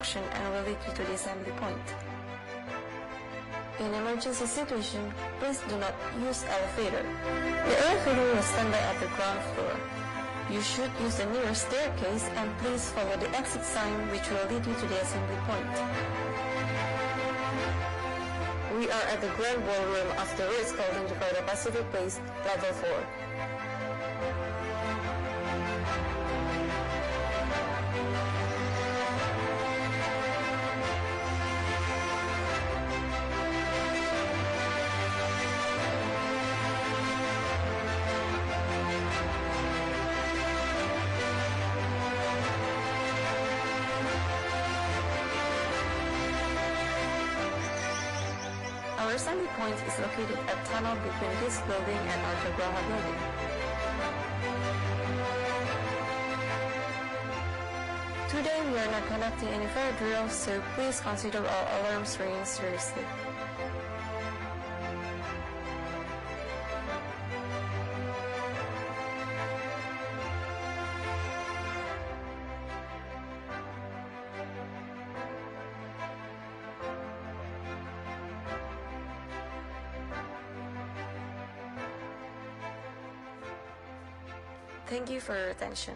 and will lead you to the assembly point. In emergency situation, please do not use elevator. The elevator will stand by at the ground floor. You should use the nearest staircase and please follow the exit sign which will lead you to the assembly point. We are at the Grand Ballroom of the Ritz-Carlton Jakarta Pacific Place, Level 4. Our assembly point is located at tunnel between this building and Arthur Graha building. Today we are not conducting any fire drills, so please consider all alarms ringing seriously. Thank you for your attention.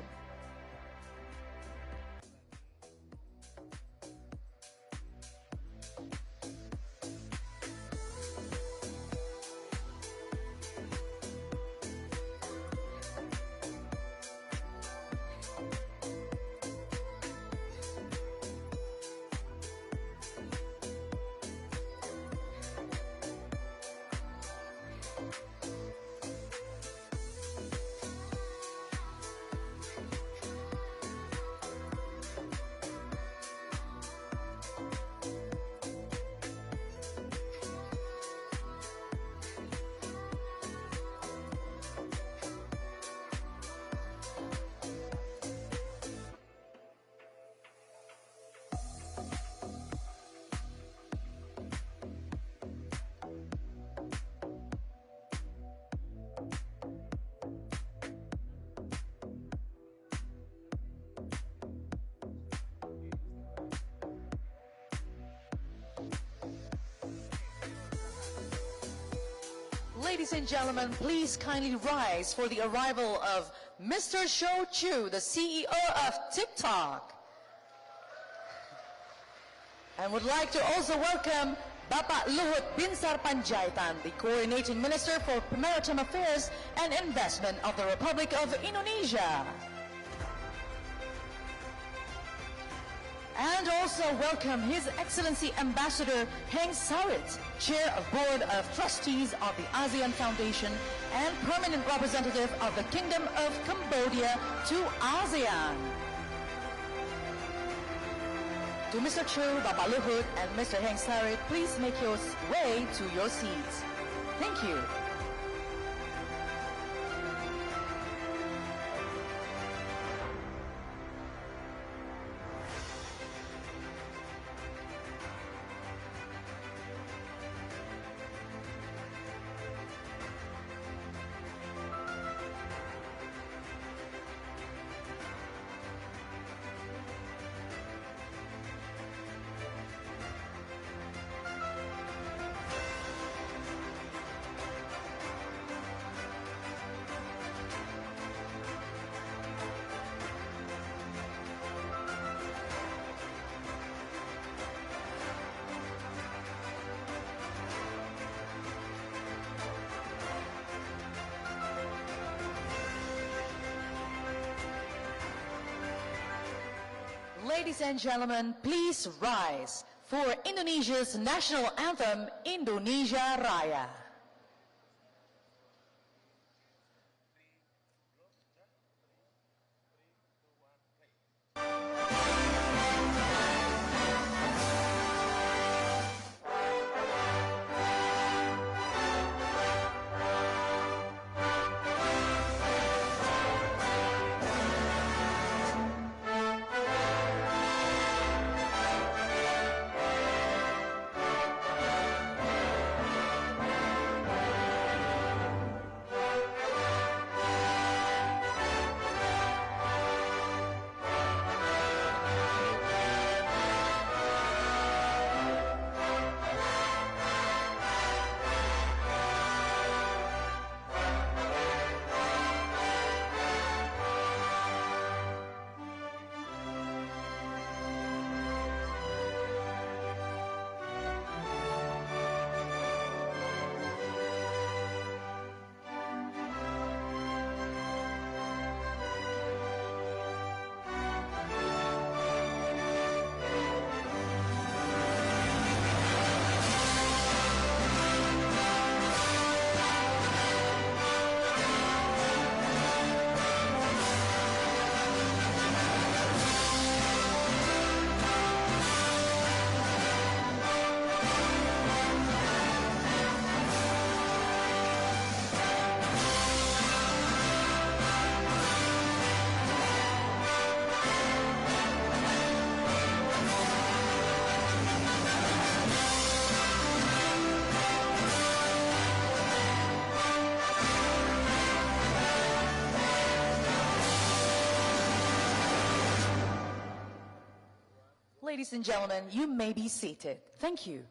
Ladies and gentlemen, please kindly rise for the arrival of Mr. Shou Chew, the CEO of TikTok. And would like to also welcome Bapak Luhut Binsar Panjaitan, the Coordinating Minister for Maritime Affairs and Investment of the Republic of Indonesia. And also welcome His Excellency Ambassador Heng Sarit, Chair of Board of Trustees of the ASEAN Foundation and Permanent Representative of the Kingdom of Cambodia to ASEAN. To Mr. Chew, Bapak Luhut, and Mr. Heng Sarit, please make your way to your seats. Thank you. Ladies and gentlemen, please rise for Indonesia's national anthem, Indonesia Raya. ladies and gentlemen, you may be seated. Thank you.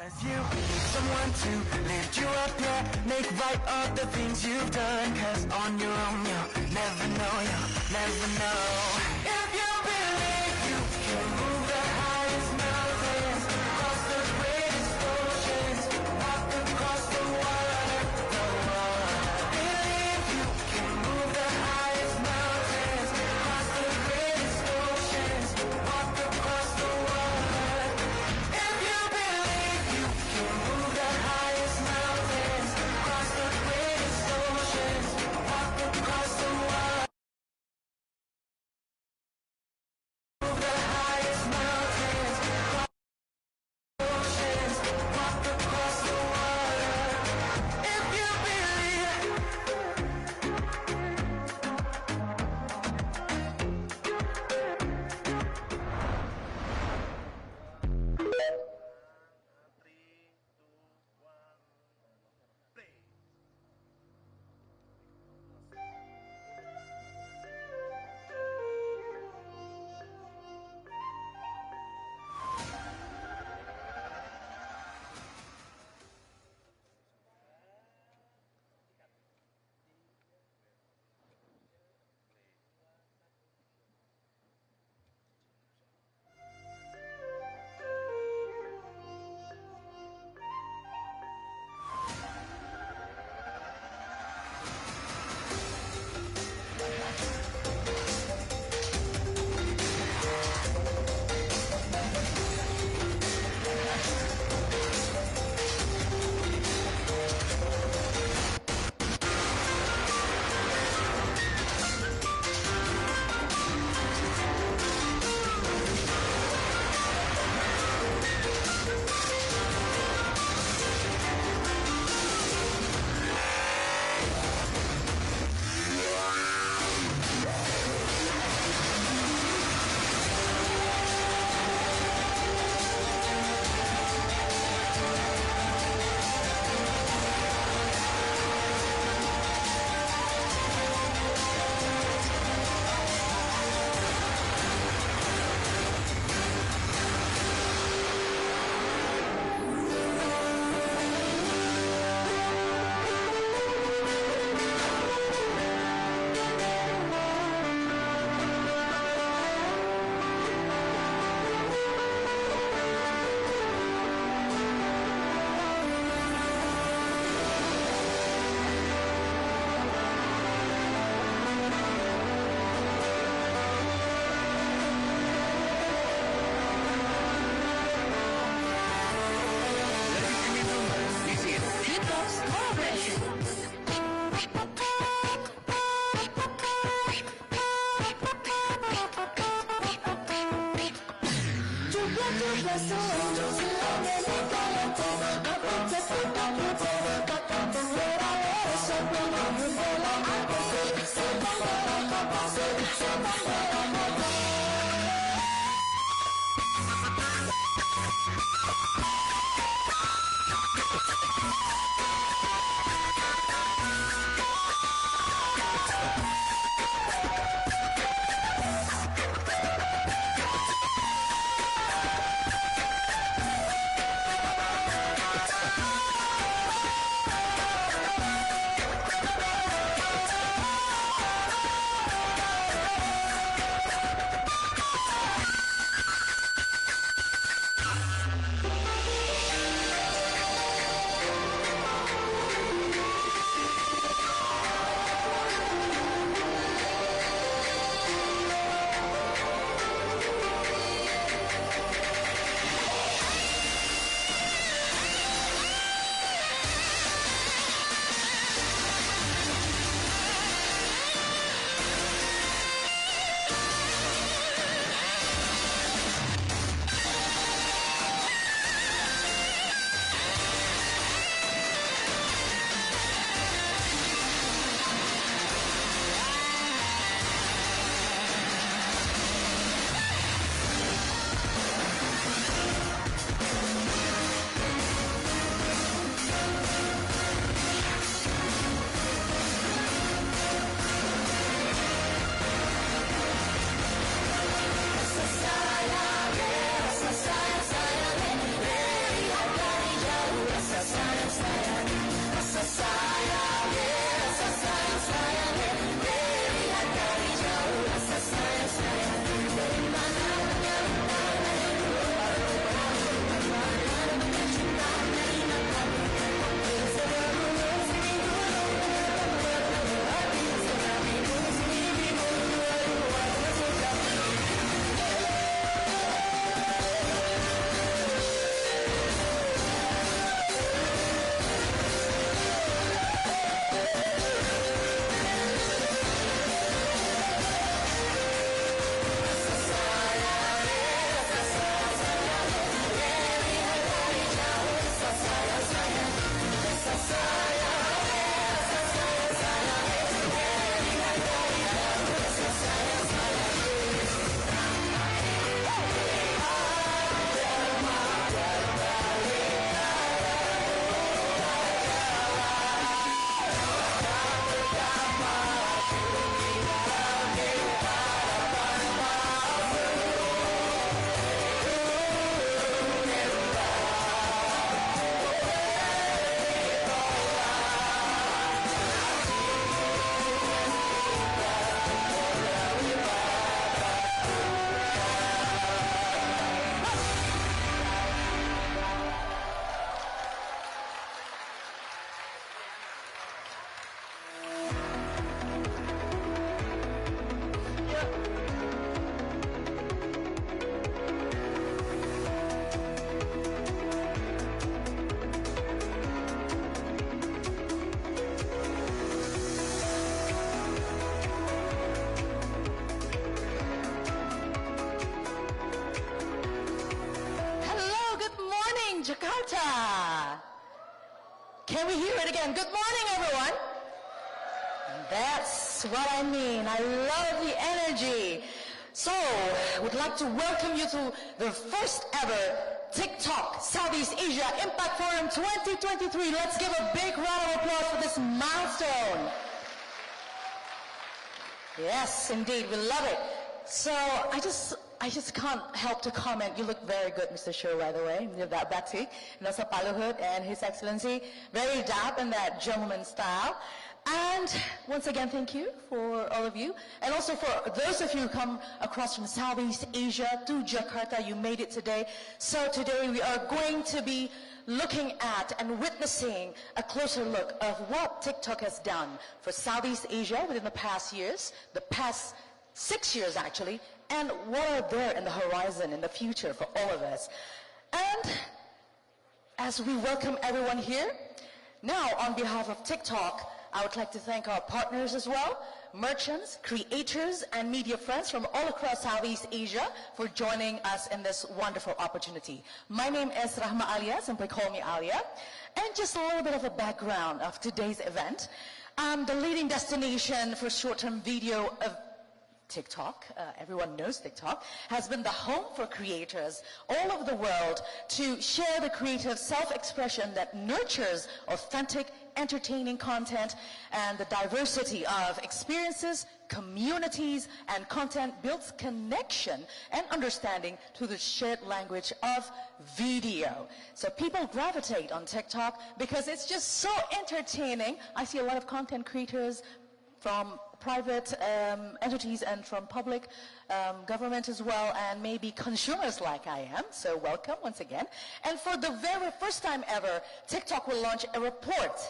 Cause you need someone to lift you up, yeah. Make right all the things you've done. Cause on your own you'll never know, you'll never know. Jakarta. Can we hear it again? Good morning, everyone. That's what I mean. I love the energy. So, I would like to welcome you to the first ever TikTok Southeast Asia Impact Forum 2023. Let's give a big round of applause for this milestone. Yes, indeed, we love it. So, I just can't help to comment. You look very good, Mr. Shou, by the way. You have that batik, and also Pak Luhut and His Excellency. Very dap in that gentleman style. And once again, thank you for all of you. And also for those of you who come across from Southeast Asia to Jakarta, you made it today. So today we are going to be looking at and witnessing a closer look of what TikTok has done for Southeast Asia within the past years, the past 6 years actually, and what are there in the horizon in the future for all of us. And as we welcome everyone here, now on behalf of TikTok, I would like to thank our partners as well, merchants, creators, and media friends from all across Southeast Asia for joining us in this wonderful opportunity. My name is Rahma Alia, simply call me Alia. And just a little bit of a background of today's event. The leading destination for short-term video of TikTok, everyone knows TikTok, has been the home for creators all over the world to share the creative self-expression that nurtures authentic, entertaining content, and the diversity of experiences, communities, and content builds connection and understanding to the shared language of video. So people gravitate on TikTok because it's just so entertaining. I see a lot of content creators from private entities and from public government as well, and maybe consumers like I am. So welcome once again. And for the very first time ever, TikTok will launch a report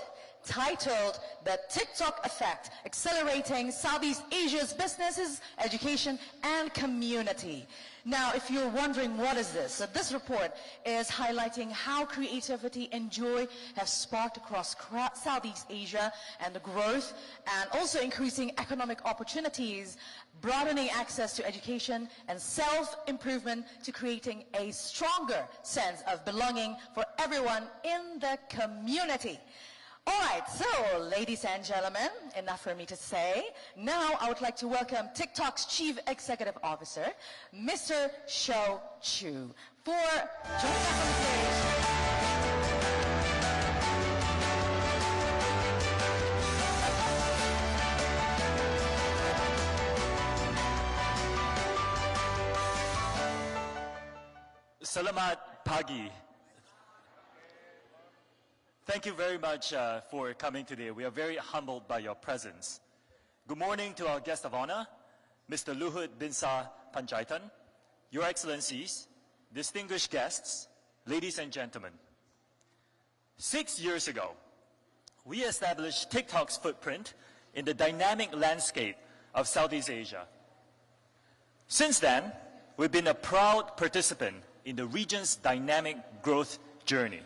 titled The TikTok Effect, Accelerating Southeast Asia's Businesses, Education, and Community. Now, if you're wondering what is this, so this report is highlighting how creativity and joy have sparked across Southeast Asia and the growth, and also increasing economic opportunities, broadening access to education and self-improvement, to creating a stronger sense of belonging for everyone in the community. All right, so ladies and gentlemen, enough for me to say. Now I would like to welcome TikTok's Chief Executive Officer, Mr. Shou Chew, for joining us on stage. Selamat pagi. Thank you very much for coming today. We are very humbled by your presence. Good morning to our guest of honor, Mr. Luhut Binsar Panjaitan, Your Excellencies, distinguished guests, ladies and gentlemen. 6 years ago, we established TikTok's footprint in the dynamic landscape of Southeast Asia. Since then, we've been a proud participant in the region's dynamic growth journey.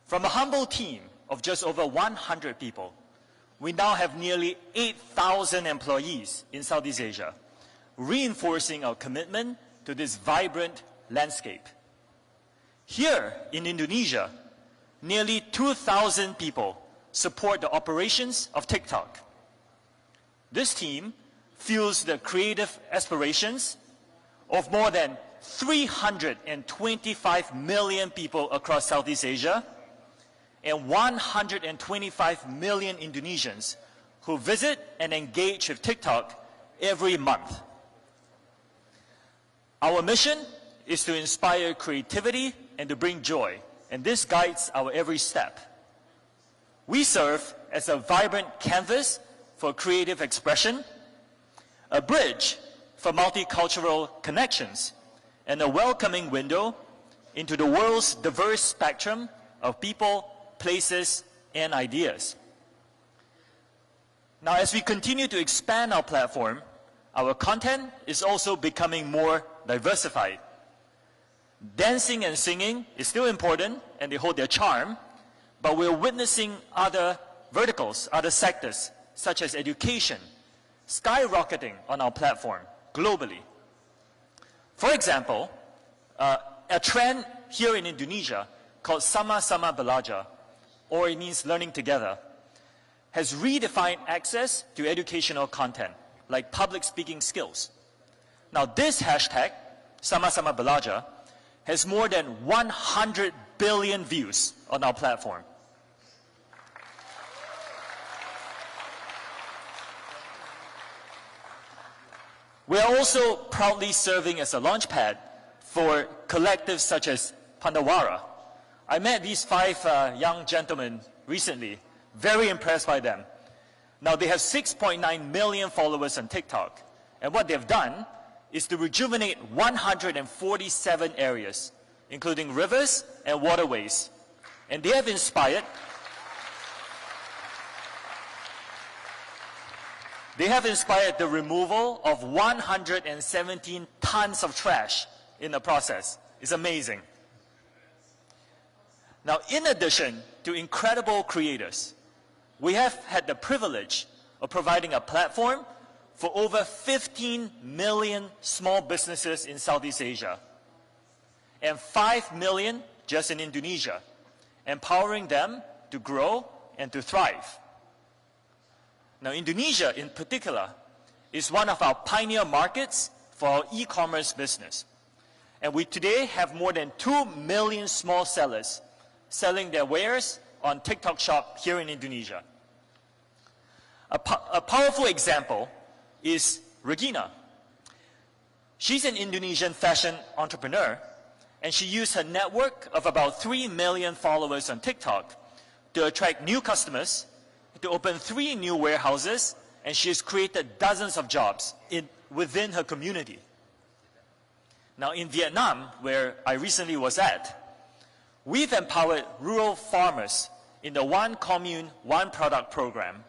From a humble team of just over 100 people, we now have nearly 8,000 employees in Southeast Asia, reinforcing our commitment to this vibrant landscape. Here in Indonesia, nearly 2,000 people support the operations of TikTok. This team fuels the creative aspirations of more than 325 million people across Southeast Asia, and 125 million Indonesians who visit and engage with TikTok every month. Our mission is to inspire creativity and to bring joy, and this guides our every step. We serve as a vibrant canvas for creative expression, a bridge for multicultural connections, and a welcoming window into the world's diverse spectrum of people, places, and ideas. Now, as we continue to expand our platform, our content is also becoming more diversified. Dancing and singing is still important, and they hold their charm, but we're witnessing other verticals, other sectors, such as education, skyrocketing on our platform globally. For example, a trend here in Indonesia called Sama-Sama Belajar, or it means learning together, has redefined access to educational content, like public speaking skills. Now this hashtag, Sama-Sama Belajar, has more than 100 billion views on our platform. We are also proudly serving as a launchpad for collectives such as Pandawara. I met these 5 young gentlemen recently, very impressed by them. Now they have 6.9 million followers on TikTok, and what they've done is to rejuvenate 147 areas, including rivers and waterways. And they have inspired the removal of 117 tons of trash in the process. It's amazing. Now, in addition to incredible creators, we have had the privilege of providing a platform for over 15 million small businesses in Southeast Asia and 5 million just in Indonesia, empowering them to grow and to thrive. Now, Indonesia in particular is one of our pioneer markets for our e-commerce business. And we today have more than 2 million small sellers selling their wares on TikTok Shop here in Indonesia. A powerful example is Regina. She's an Indonesian fashion entrepreneur, and she used her network of about 3 million followers on TikTok to attract new customers, to open 3 new warehouses, and she has created dozens of jobs within her community. Now in Vietnam, where I recently was at, we've empowered rural farmers in the One Commune, One Product program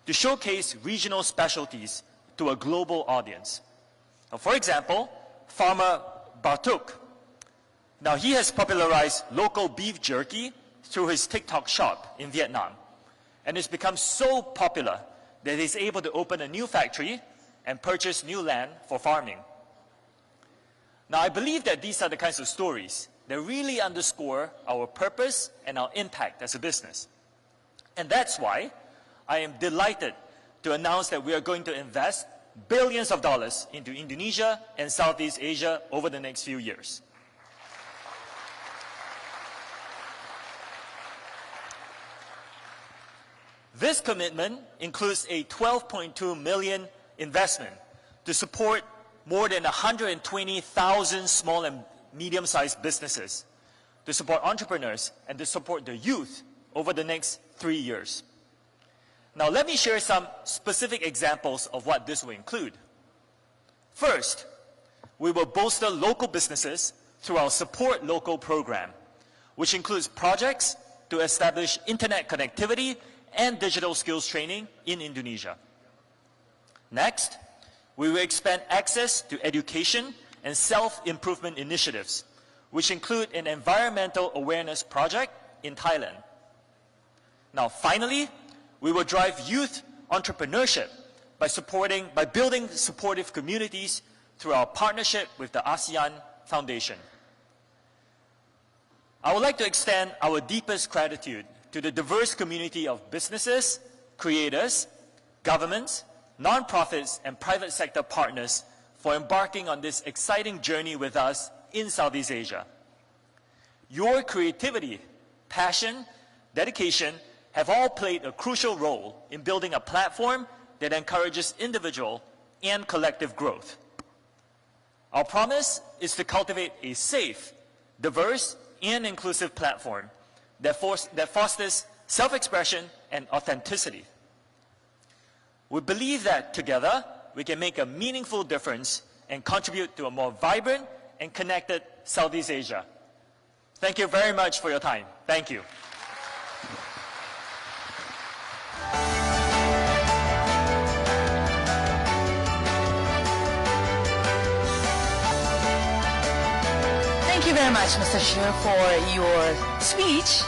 to showcase regional specialties to a global audience. Now, for example, farmer Bartuk. Now he has popularized local beef jerky through his TikTok shop in Vietnam. And it's become so popular that he's able to open a new factory and purchase new land for farming. Now I believe that these are the kinds of stories that really underscore our purpose and our impact as a business. And that's why I am delighted to announce that we are going to invest billions of dollars into Indonesia and Southeast Asia over the next few years. This commitment includes a 12.2 million investment to support more than 120,000 small and medium-sized businesses, to support entrepreneurs, and to support the youth over the next 3 years. Now let me share some specific examples of what this will include. First, we will bolster local businesses through our Support Local program, which includes projects to establish internet connectivity and digital skills training in Indonesia. Next, we will expand access to education and self-improvement initiatives, which include an environmental awareness project in Thailand. Now finally, we will drive youth entrepreneurship by building supportive communities through our partnership with the ASEAN Foundation. I would like to extend our deepest gratitude to the diverse community of businesses, creators, governments, nonprofits, and private sector partners for embarking on this exciting journey with us in Southeast Asia. Your creativity, passion, dedication have all played a crucial role in building a platform that encourages individual and collective growth. Our promise is to cultivate a safe, diverse, and inclusive platform that fosters self-expression and authenticity. We believe that together we can make a meaningful difference and contribute to a more vibrant and connected Southeast Asia. Thank you very much for your time. Thank you. Thank you very much, Mr. Shou, for your speech.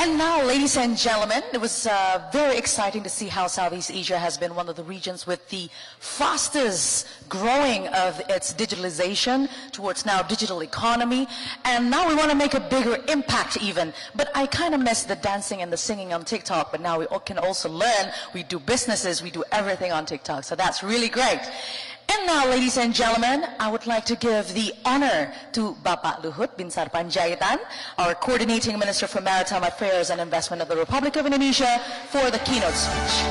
And now, ladies and gentlemen, it was very exciting to see how Southeast Asia has been one of the regions with the fastest growing of its digitalization towards now digital economy. And now we want to make a bigger impact even. But I kind of miss the dancing and the singing on TikTok, but now we can also learn. We do businesses, we do everything on TikTok. So that's really great. And now, ladies and gentlemen, I would like to give the honor to Bapak Luhut Binsar Panjaitan, our Coordinating Minister for Maritime Affairs and Investment of the Republic of Indonesia, for the keynote speech.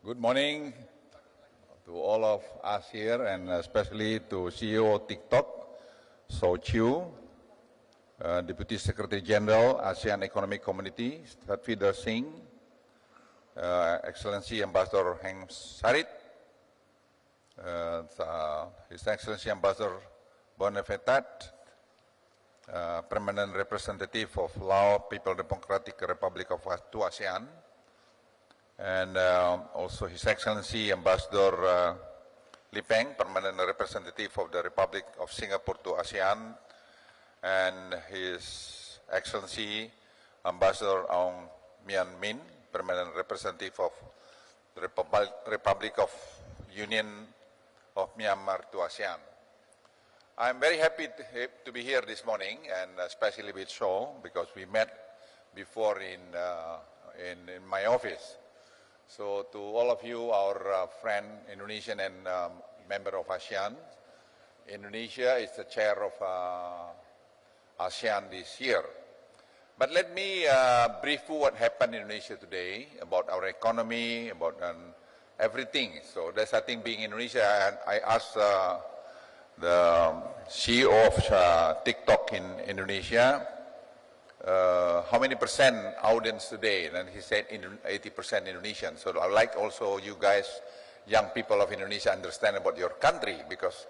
Good morning to all of us here, and especially to CEO TikTok, Shou Zi Chew, Deputy Secretary General, ASEAN Economic Community, Satvinder Singh, Excellency Ambassador Heng Sarit, His Excellency Ambassador Bonafetat, Permanent Representative of Laos People Democratic Republic of to ASEAN, and also His Excellency Ambassador Li Peng, Permanent Representative of the Republic of Singapore to ASEAN, and His Excellency Ambassador Aung Myan Min, Permanent Representative of the Republic of Union of Myanmar to ASEAN. I'm very happy to be here this morning, and especially with Shou, because we met before in my office. So to all of you, our friend, Indonesian and member of ASEAN, Indonesia is the chair of ASEAN this year. But let me brief you what happened in Indonesia today, about our economy, about everything. So that's, I think, being Indonesia, and I asked the CEO of TikTok in Indonesia, how many percent audience today? And he said 80% Indonesian. So I'd like also you guys, young people of Indonesia, understand about your country, because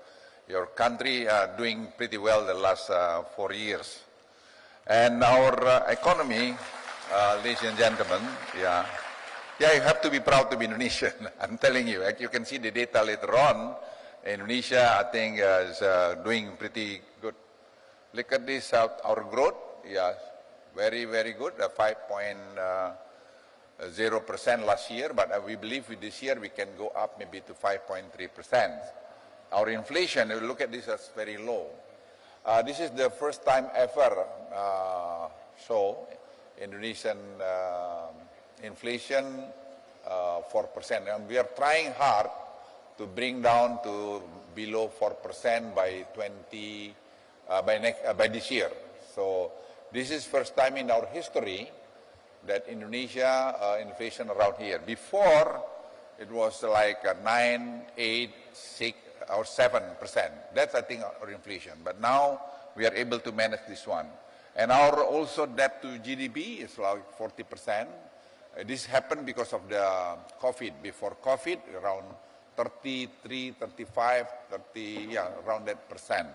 your country doing pretty well the last 4 years. And our economy, ladies and gentlemen, yeah, you have to be proud to be Indonesian. I'm telling you, you can see the data later on. Indonesia, I think, is doing pretty good. Look at this, our growth, yeah. Very, very good, 5.0% last year, but we believe with this year we can go up maybe to 5.3%. Our inflation, if you look at this, is very low. This is the first time ever, Indonesian inflation 4%. And we are trying hard to bring down to below 4% by this year. So this is first time in our history that Indonesia inflation around here. Before, it was like 9, 8, 6, or 7%. That's, I think, our inflation. But now we are able to manage this one. And our also debt to GDP is like 40%. This happened because of the COVID. Before COVID, around 33, 35, 30, yeah, around that percent.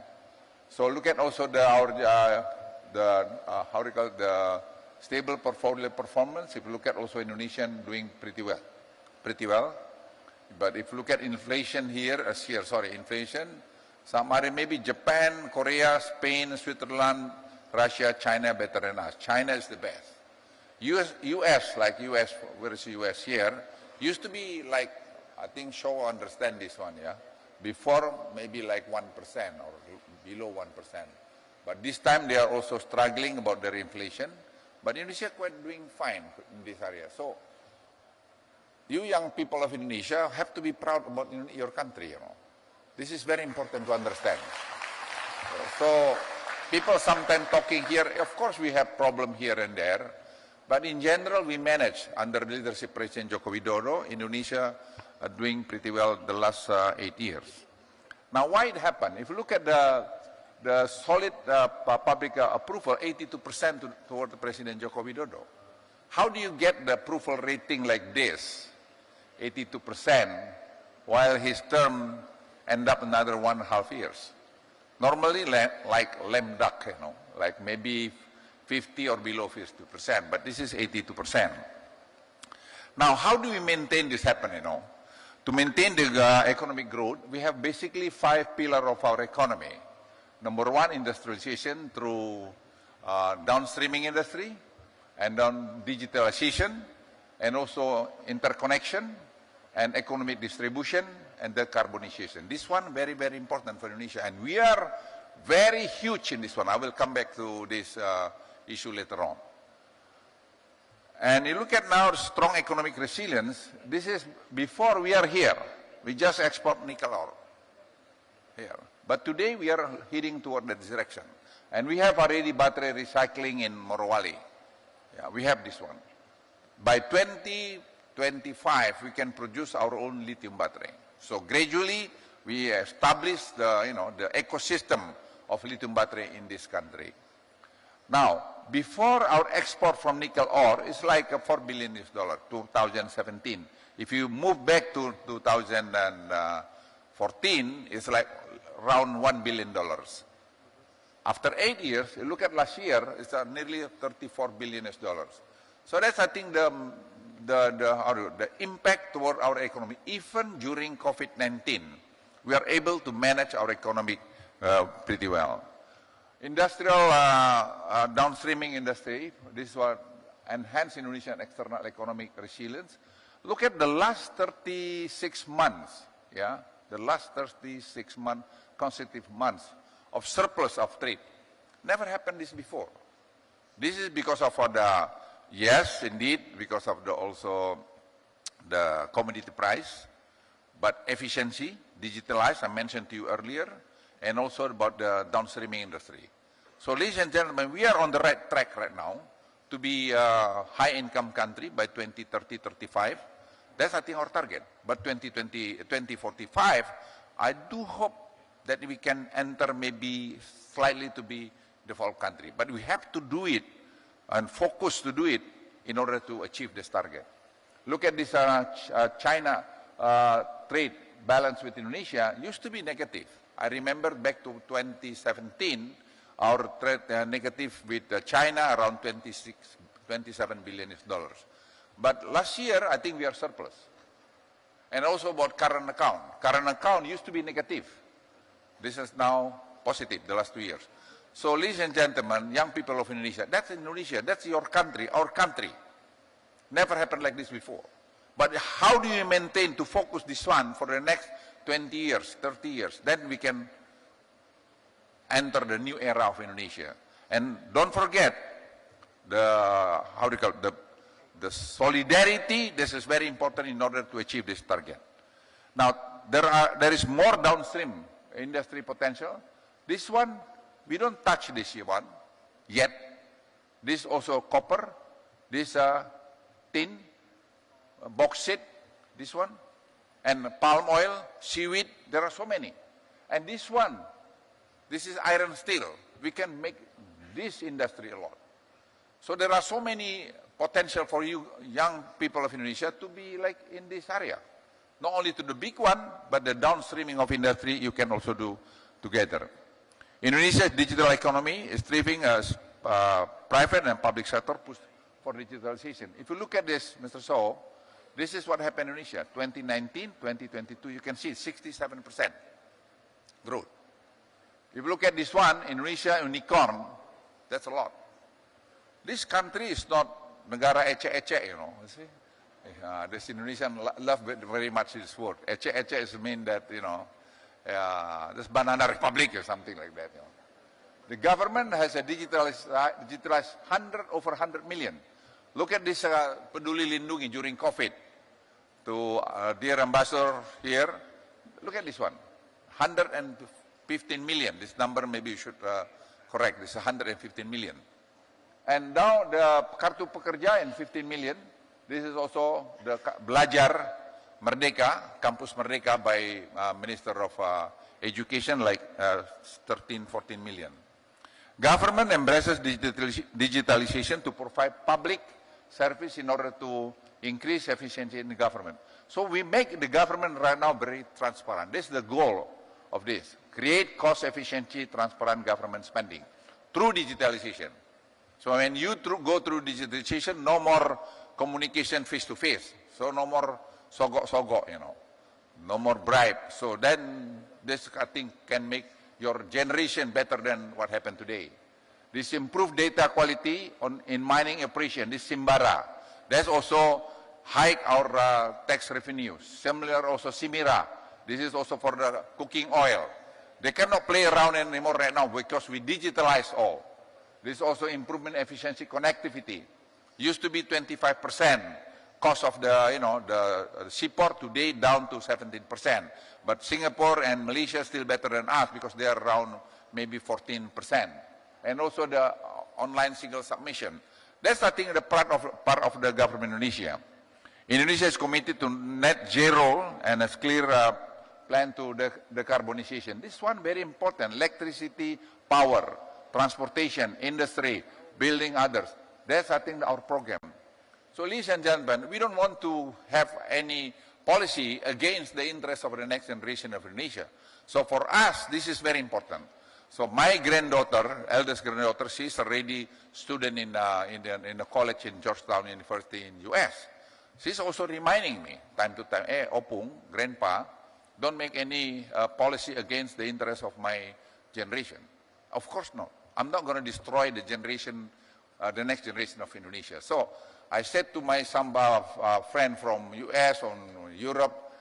So look at also the stable portfolio performance. If you look at also Indonesian doing pretty well. But if you look at inflation here, inflation, some are maybe Japan, Korea, Spain, Switzerland, Russia, China better than us. China is the best. US, where is US here, used to be like, I think Shou understand this one, yeah? Before, maybe like 1% or below 1%. But this time they are also struggling about their inflation. But Indonesia quite doing fine in this area. So, you young people of Indonesia have to be proud about your country, you know. This is very important to understand. So, people sometimes talking here, of course we have problem here and there, but in general we manage under the leadership of President Joko Widodo, Indonesia doing pretty well the last 8 years. Now, why it happened? If you look at the solid public approval, 82% toward the President Joko Widodo. How do you get the approval rating like this, 82%, while his term end up another 1.5 years? Normally, like lame duck, you know, like maybe 50 or below 50%, but this is 82%. Now, how do we maintain this happen, To maintain the economic growth, we have basically 5 pillars of our economy. Number 1, industrialization through downstreaming industry, and then digitalization, and also interconnection, and economic distribution, and decarbonization. This one, very, very important for Indonesia, and we are very huge in this one. I will come back to this issue later on. And you look at now strong economic resilience, this is before we are here. We just export nickel ore here. But today we are heading toward that direction. And we have already battery recycling in Morowali. Yeah, we have this one. By 2025, we can produce our own lithium battery. So gradually, we establish the, the ecosystem of lithium battery in this country. Now, before our export from nickel ore is like $4 billion, 2017. If you move back to 2014, it's like around $1 billion. After 8 years, you look at last year, it's nearly $34 billion. So that's, I think, the impact toward our economy. Even during COVID-19, we are able to manage our economy pretty well. Industrial downstreaming industry, this is what enhance Indonesian external economic resilience. Look at the last 36 months, the last 36 consecutive months of surplus of trade. Never happened this before. This is because of yes, indeed, because of also the commodity price, but efficiency, digitalized, I mentioned to you earlier, and also about the downstreaming industry. So, ladies and gentlemen, we are on the right track right now to be a high-income country by 2030-35. That's, I think, our target. But 2045, I do hope that we can enter maybe slightly to be developed country. But we have to do it and focus to do it in order to achieve this target. Look at this China trade balance with Indonesia used to be negative. I remember back to 2017, our trade negative with China around $27 billion. But last year, I think we are surplus. And also about current account. Current account used to be negative. This is now positive the last 2 years. So, ladies and gentlemen, young people of Indonesia, that's Indonesia, that's your country, our country. Never happened like this before. But how do you maintain to focus this one for the next 20 years, 30 years? Then we can enter the new era of Indonesia. And don't forget the solidarity. This is very important in order to achieve this target. Now, there is more downstream industry potential. This one, we don't touch this one yet. This also copper, this tin, bauxite, this one, and palm oil, seaweed, there are so many. And this one, this is iron steel. We can make this industry a lot. So there are so many potential for you young people of Indonesia to be like in this area. Not only to the big one, but the downstreaming of industry you can also do together. Indonesia's digital economy is thriving as private and public sector push for digitalization. If you look at this, Mr. Shou, this is what happened in Indonesia. 2019, 2022, you can see 67% growth. If you look at this one, Indonesia unicorn, that's a lot. This country is not negara ecek-ecek, you see. This Indonesian love very much this word. Ecek-ecek is mean that, this banana republic or something like that. The government has a digitalized over 100 million. Look at this Peduli Lindungi during COVID. To dear ambassador here, look at this one, 115 million. This number maybe you should correct. This is 115 million. And now the Kartu Pekerja in 15 million. This is also the Belajar Merdeka, Campus Merdeka by Minister of Education, like 13, 14 million. Government embraces digitalization to provide public service in order to increase efficiency in the government. So we make the government right now very transparent. This is the goal of this. Create cost efficiency, transparent government spending through digitalization. So when you go through digitization, no more communication face-to-face. So no more sogok-sogok, you know. No more bribe. So then this, I think, can make your generation better than what happened today. This improved data quality in mining operation, this Simbara. That's also hike our tax revenues. Similar also Simira. This is also for the cooking oil. They cannot play around anymore right now because we digitalize all. This is also improvement efficiency connectivity. Used to be 25% cost of the, you know, the seaport, today down to 17%. But Singapore and Malaysia still better than us because they are around maybe 14%. And also the online single submission. That's, I think, the part of the government of Indonesia. Indonesia is committed to net zero and has clear plan to decarbonization. This one very important: electricity, power, transportation, industry, building others. That's, I think, our program. So, ladies and gentlemen, we don't want to have any policy against the interests of the next generation of Indonesia. So, for us, this is very important. So, my granddaughter, eldest granddaughter, she's already student in a college in Georgetown University in US. She's also reminding me, time to time, Opung, Grandpa, don't make any policy against the interests of my generation. Of course not. I'm not going to destroy the generation, the next generation of Indonesia. So I said to my Samba friend from US or Europe,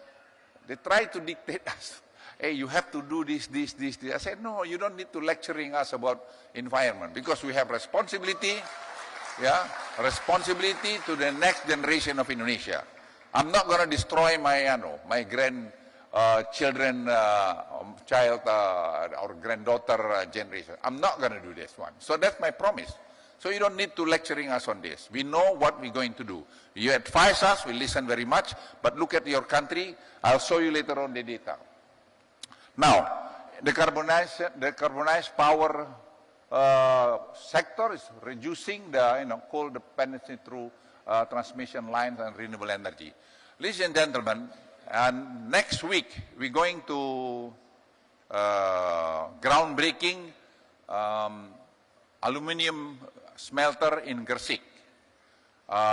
they try to dictate us. Hey, you have to do this. I said, no, you don't need to lecturing us about environment because we have responsibility, responsibility to the next generation of Indonesia. I'm not going to destroy my, my grandchildren, child or granddaughter generation. I'm not going to do this one. So that's my promise. So you don't need to lecturing us on this. We know what we're going to do. You advise us, we listen very much, but look at your country. I'll show you later on the data. Now, the carbonized power sector is reducing the coal dependency through transmission lines and renewable energy. Ladies and gentlemen, and next week we're going to groundbreaking aluminum smelter in Gresik.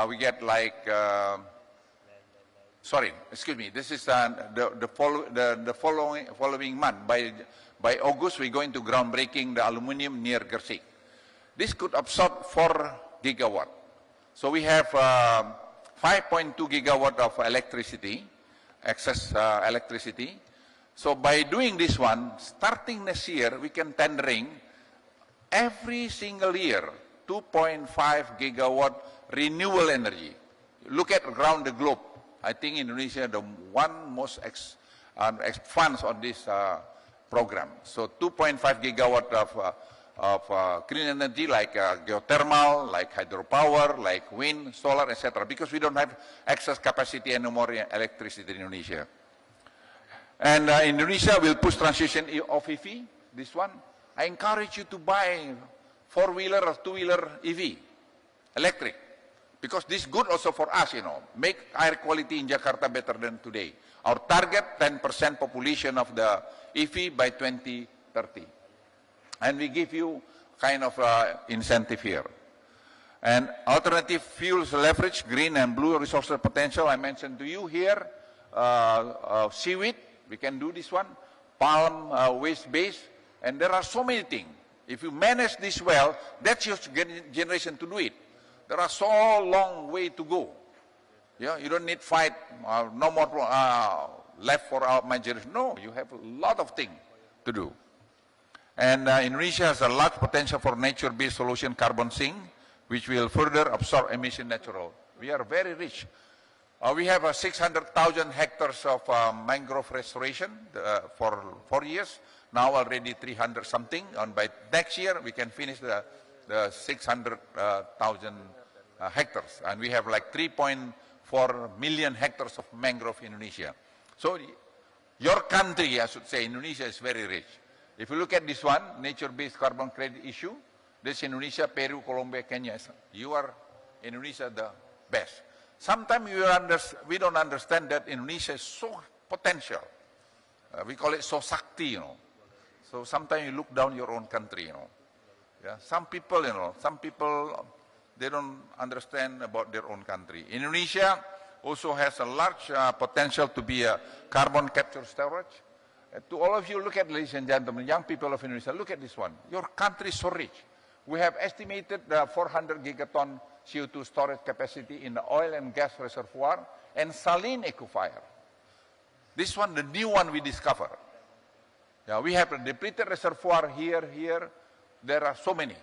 We get like, sorry, excuse me, this is the following month. By August, we're going to groundbreaking the aluminum near Gresik. This could absorb 4 gigawatt. So we have 5.2 gigawatt of electricity, excess electricity. So by doing this one, starting next year, we can tendering every single year 2.5 gigawatt renewable energy. Look at around the globe. I think Indonesia the one most funds on this program. So 2.5 gigawatt of clean energy like geothermal, like hydropower, like wind, solar, etc. Because we don't have excess capacity anymore in electricity in Indonesia. And Indonesia will push transition of EV. This one, I encourage you to buy 4-wheeler or 2-wheeler EV, electric. Because this is good also for us, make air quality in Jakarta better than today. Our target, 10% population of the EV by 2030. And we give you kind of incentive here. And alternative fuels leverage, green and blue resources potential, I mentioned to you here. Seaweed, we can do this one. Palm waste base, and there are so many things. If you manage this well, that's your generation to do it. There are so long way to go. You don't need fight, no more left for my generation. No, you have a lot of things to do. And Indonesia has a large potential for nature-based solution carbon sink, which will further absorb emission natural. We are very rich. We have 600,000 hectares of mangrove restoration for 4 years. Now already 300 something, and by next year we can finish the 600,000 hectares. And we have like 3.4 million hectares of mangrove in Indonesia. So your country, I should say, Indonesia is very rich. If you look at this one, nature-based carbon credit issue, this Indonesia, Peru, Colombia, Kenya. You are Indonesia the best. Sometimes we don't understand that Indonesia is so potential. We call it so sakti, So sometimes you look down your own country, Yeah? Some people, they don't understand about their own country. Indonesia also has a large potential to be a carbon capture storage. To all of you, look at, ladies and gentlemen, young people of Indonesia, look at this one. Your country is so rich. We have estimated 400 gigaton CO2 storage capacity in the oil and gas reservoir and saline aquifer. This one, the new one we discovered. Yeah, we have a depleted reservoir here. There are so many.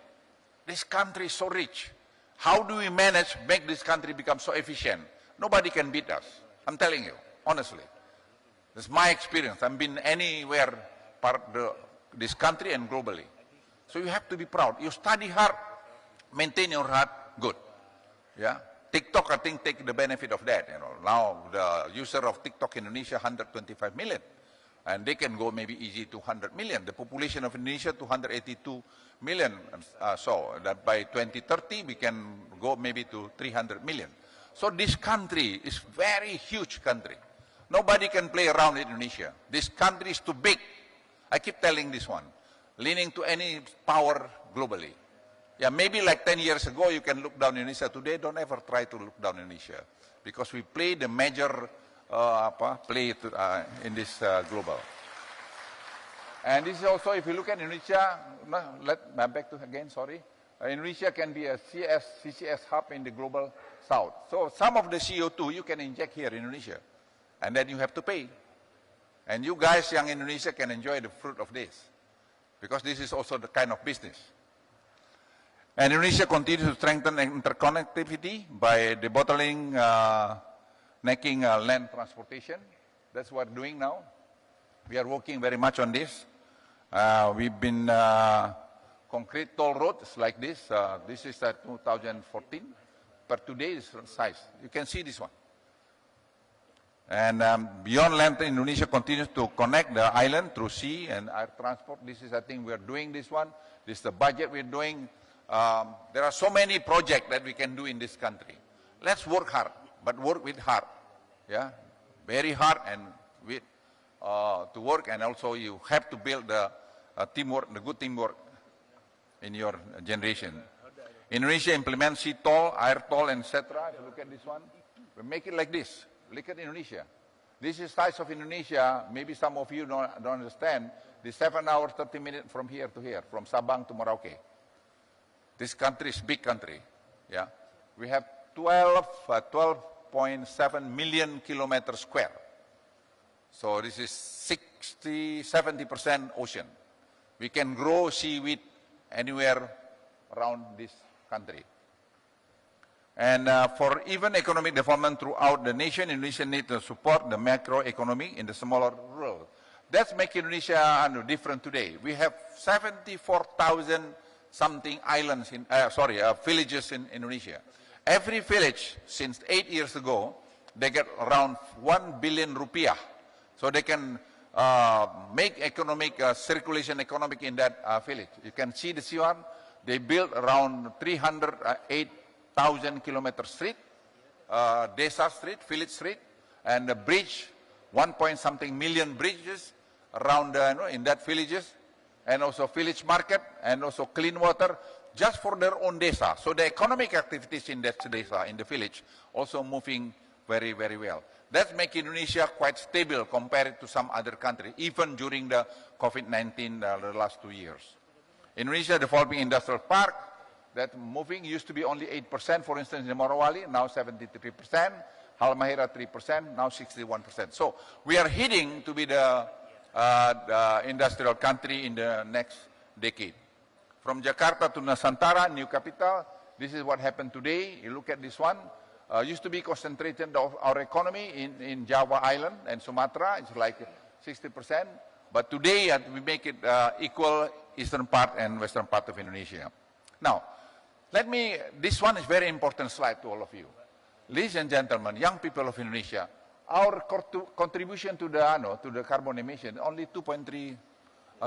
This country is so rich. How do we manage make this country become so efficient? Nobody can beat us. I'm telling you, honestly. This is my experience. I've been anywhere this country and globally. So you have to be proud. You study hard, maintain your heart, good. Yeah. TikTok, I think, take the benefit of that. Now the user of TikTok in Indonesia, 125 million. And they can go maybe easy to 100 million. The population of Indonesia, 282 million. So that by 2030, we can go maybe to 300 million. So this country is very huge country. Nobody can play around in Indonesia. This country is too big. I keep telling this one, leaning to any power globally. Yeah, maybe like 10 years ago, you can look down Indonesia. Today, don't ever try to look down Indonesia. Because we play the major in this global. And this is also, if you look at Indonesia, Indonesia can be a CCS hub in the global south. So some of the CO2 you can inject here in Indonesia, and then you have to pay. And you guys, young Indonesia, can enjoy the fruit of this, because this is also the kind of business. And Indonesia continues to strengthen interconnectivity by debottlenecking land transportation. That's what we're doing now. We are working very much on this. We've been concrete toll roads like this. This is 2014. But today is size. You can see this one. And beyond land, Indonesia continues to connect the island through sea and air transport. This is, I think, we are doing this one. This is the budget we're doing. There are so many projects that we can do in this country. Let's work hard, but work with heart. Yeah, very hard and with to work, and also you have to build the teamwork, the good teamwork in your generation. Indonesia implements sea toll, air toll, etc. If you look at this one, we make it like this. Look at Indonesia. This is the size of Indonesia. Maybe some of you don't understand. This 7 hours, 30 minutes from here to here, from Sabang to Merauke. This country is a big country. Yeah, we have 12.7 million kilometers square. So this is 60–70% ocean. We can grow seaweed anywhere around this country. And for even economic development throughout the nation, Indonesia needs to support the macroeconomy in the smaller rural. That's making Indonesia different today. We have 74,000 something islands in, villages in Indonesia. Every village, since 8 years ago, they get around 1 billion rupiah. So they can make economic circulation economic in that village. You can see the one. They built around 308,000 kilometer street, desa street, village street, and a bridge, 1-point-something million bridges around in that villages, and also village market, and also clean water, just for their own desa. So the economic activities in that desa, in the village, also moving very, very well. That's making Indonesia quite stable compared to some other countries, even during the COVID-19 the last 2 years. Indonesia developing industrial park, that moving used to be only 8%, for instance, in Morowali, now 73%, Halmahera 3%, now 61%. So we are heading to be the industrial country in the next decade. From Jakarta to Nusantara, new capital, this is what happened today. You look at this one. Used to be concentrated of our economy in Java Island and Sumatra. It's like 60%. But today we make it equal eastern part and western part of Indonesia. Now, this one is very important slide to all of you. Ladies and gentlemen, young people of Indonesia, our contribution to the carbon emission only 2.3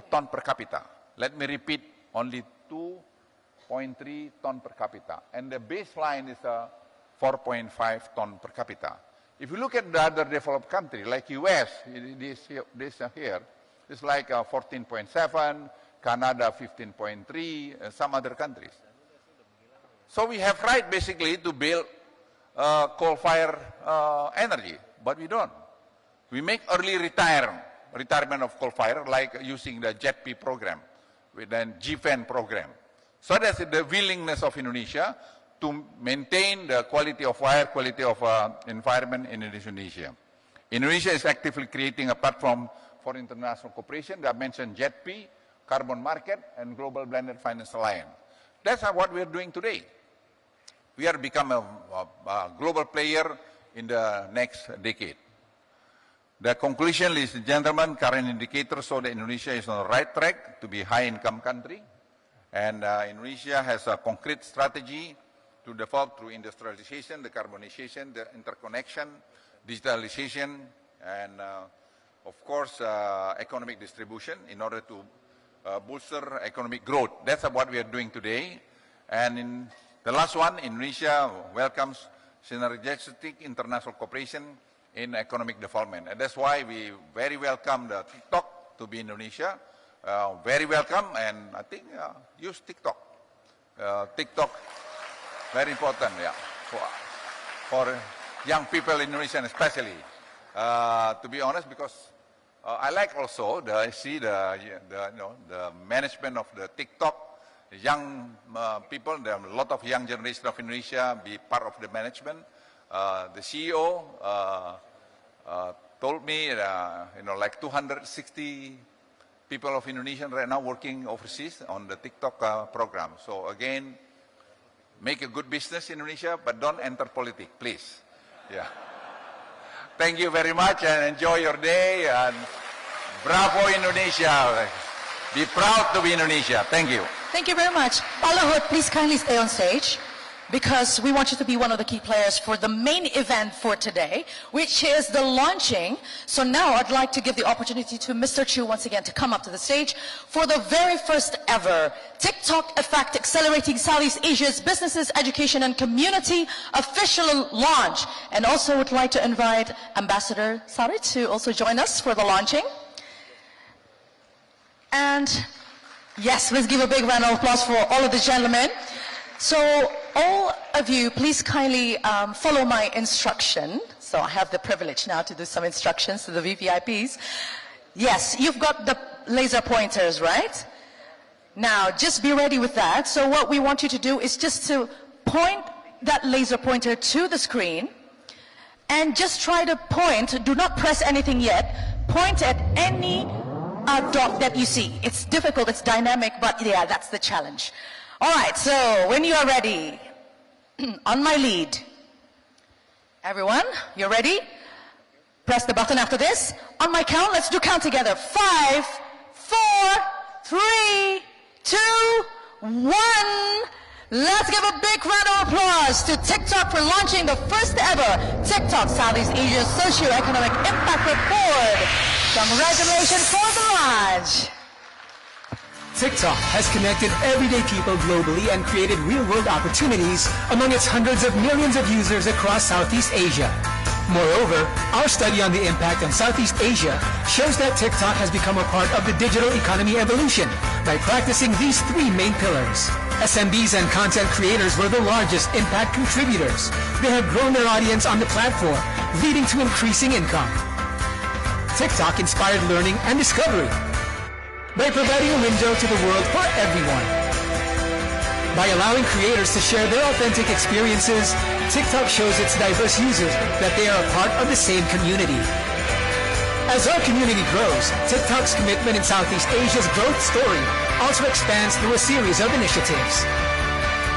ton per capita. Let me repeat, only 2.3 ton per capita. And the baseline is 4.5 ton per capita. If you look at the other developed country, like US, this here, it's like 14.7, Canada 15.3, and some other countries. So we have right basically to build coal-fired energy, but we don't. We make early retirement of coal-fired, like using the JETP program, with the GFAN program. So that's the willingness of Indonesia to maintain the quality of fire, quality of environment in Indonesia. Indonesia is actively creating a platform for international cooperation. I mentioned JETP, carbon market, and global blended finance alliance. That's what we are doing today. We are becoming a global player in the next decade. The conclusion, ladies and gentlemen, current indicators show that Indonesia is on the right track to be a high-income country. And Indonesia has a concrete strategy to develop through industrialization, decarbonization, the interconnection, digitalization, and of course, economic distribution in order to bolster economic growth. That's what we are doing today. And in the last one, Indonesia welcomes synergistic international cooperation in economic development. And that's why we very welcome the TikTok to be Indonesia. Very welcome, and I think use TikTok. TikTok, very important, yeah, for young people in Indonesia especially. To be honest, because I like also I see the management of the TikTok, young people. There are a lot of young generation of Indonesia be part of the management. The CEO told me, like 260 people of Indonesia right now working overseas on the TikTok program. So again, make a good business in Indonesia, but don't enter politics, please. Yeah. Thank you very much and enjoy your day. And bravo Indonesia. Be proud to be Indonesia. Thank you. Thank you very much. Pak Luhut, please kindly stay on stage, because we want you to be one of the key players for the main event for today, which is the launching. So now I'd like to give the opportunity to Mr. Chew once again to come up to the stage for the very first ever TikTok Effect Accelerating Southeast Asia's Businesses, Education and Community official launch. And also would like to invite Ambassador Sari to also join us for the launching. And yes, let's give a big round of applause for all of the gentlemen. So all of you, please kindly follow my instruction. So I have the privilege now to do some instructions to the VVIPs. Yes, you've got the laser pointers, right? Now, just be ready with that. So what we want you to do is just to point that laser pointer to the screen and just try to point, do not press anything yet, point at any dot that you see. It's difficult, it's dynamic, but yeah, that's the challenge. All right, so when you are ready, on my lead. Everyone, you're ready? Press the button after this. On my count, let's do count together. 5, 4, 3, 2, 1. Let's give a big round of applause to TikTok for launching the first ever TikTok Southeast Asia Socioeconomic Impact Report. Congratulations for the launch. TikTok has connected everyday people globally and created real-world opportunities among its hundreds of millions of users across Southeast Asia. Moreover, our study on the impact on Southeast Asia shows that TikTok has become a part of the digital economy evolution by practicing these three main pillars. SMBs and content creators were the largest impact contributors. They have grown their audience on the platform, leading to increasing income. TikTok inspired learning and discovery by providing a window to the world for everyone. By allowing creators to share their authentic experiences, TikTok shows its diverse users that they are a part of the same community. As our community grows, TikTok's commitment in Southeast Asia's growth story also expands through a series of initiatives.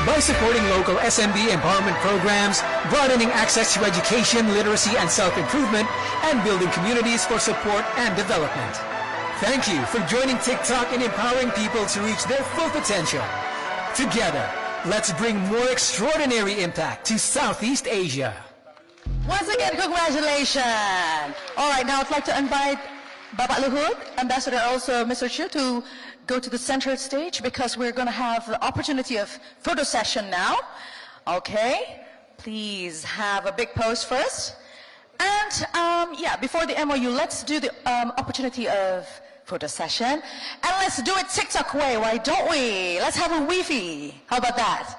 By supporting local SMB empowerment programs, broadening access to education, literacy, and self-improvement, and building communities for support and development. Thank you for joining TikTok and empowering people to reach their full potential. Together, let's bring more extraordinary impact to Southeast Asia. Once again, congratulations. All right, now I'd like to invite Bapak Luhut, Ambassador, also Mr. Chew, to go to the center stage because we're going to have the opportunity of photo session now. Okay, please have a big pose first. And yeah, before the MOU, let's do the opportunity of photo session. And let's do it TikTok way, why don't we? Let's have a Wi-Fi. How about that?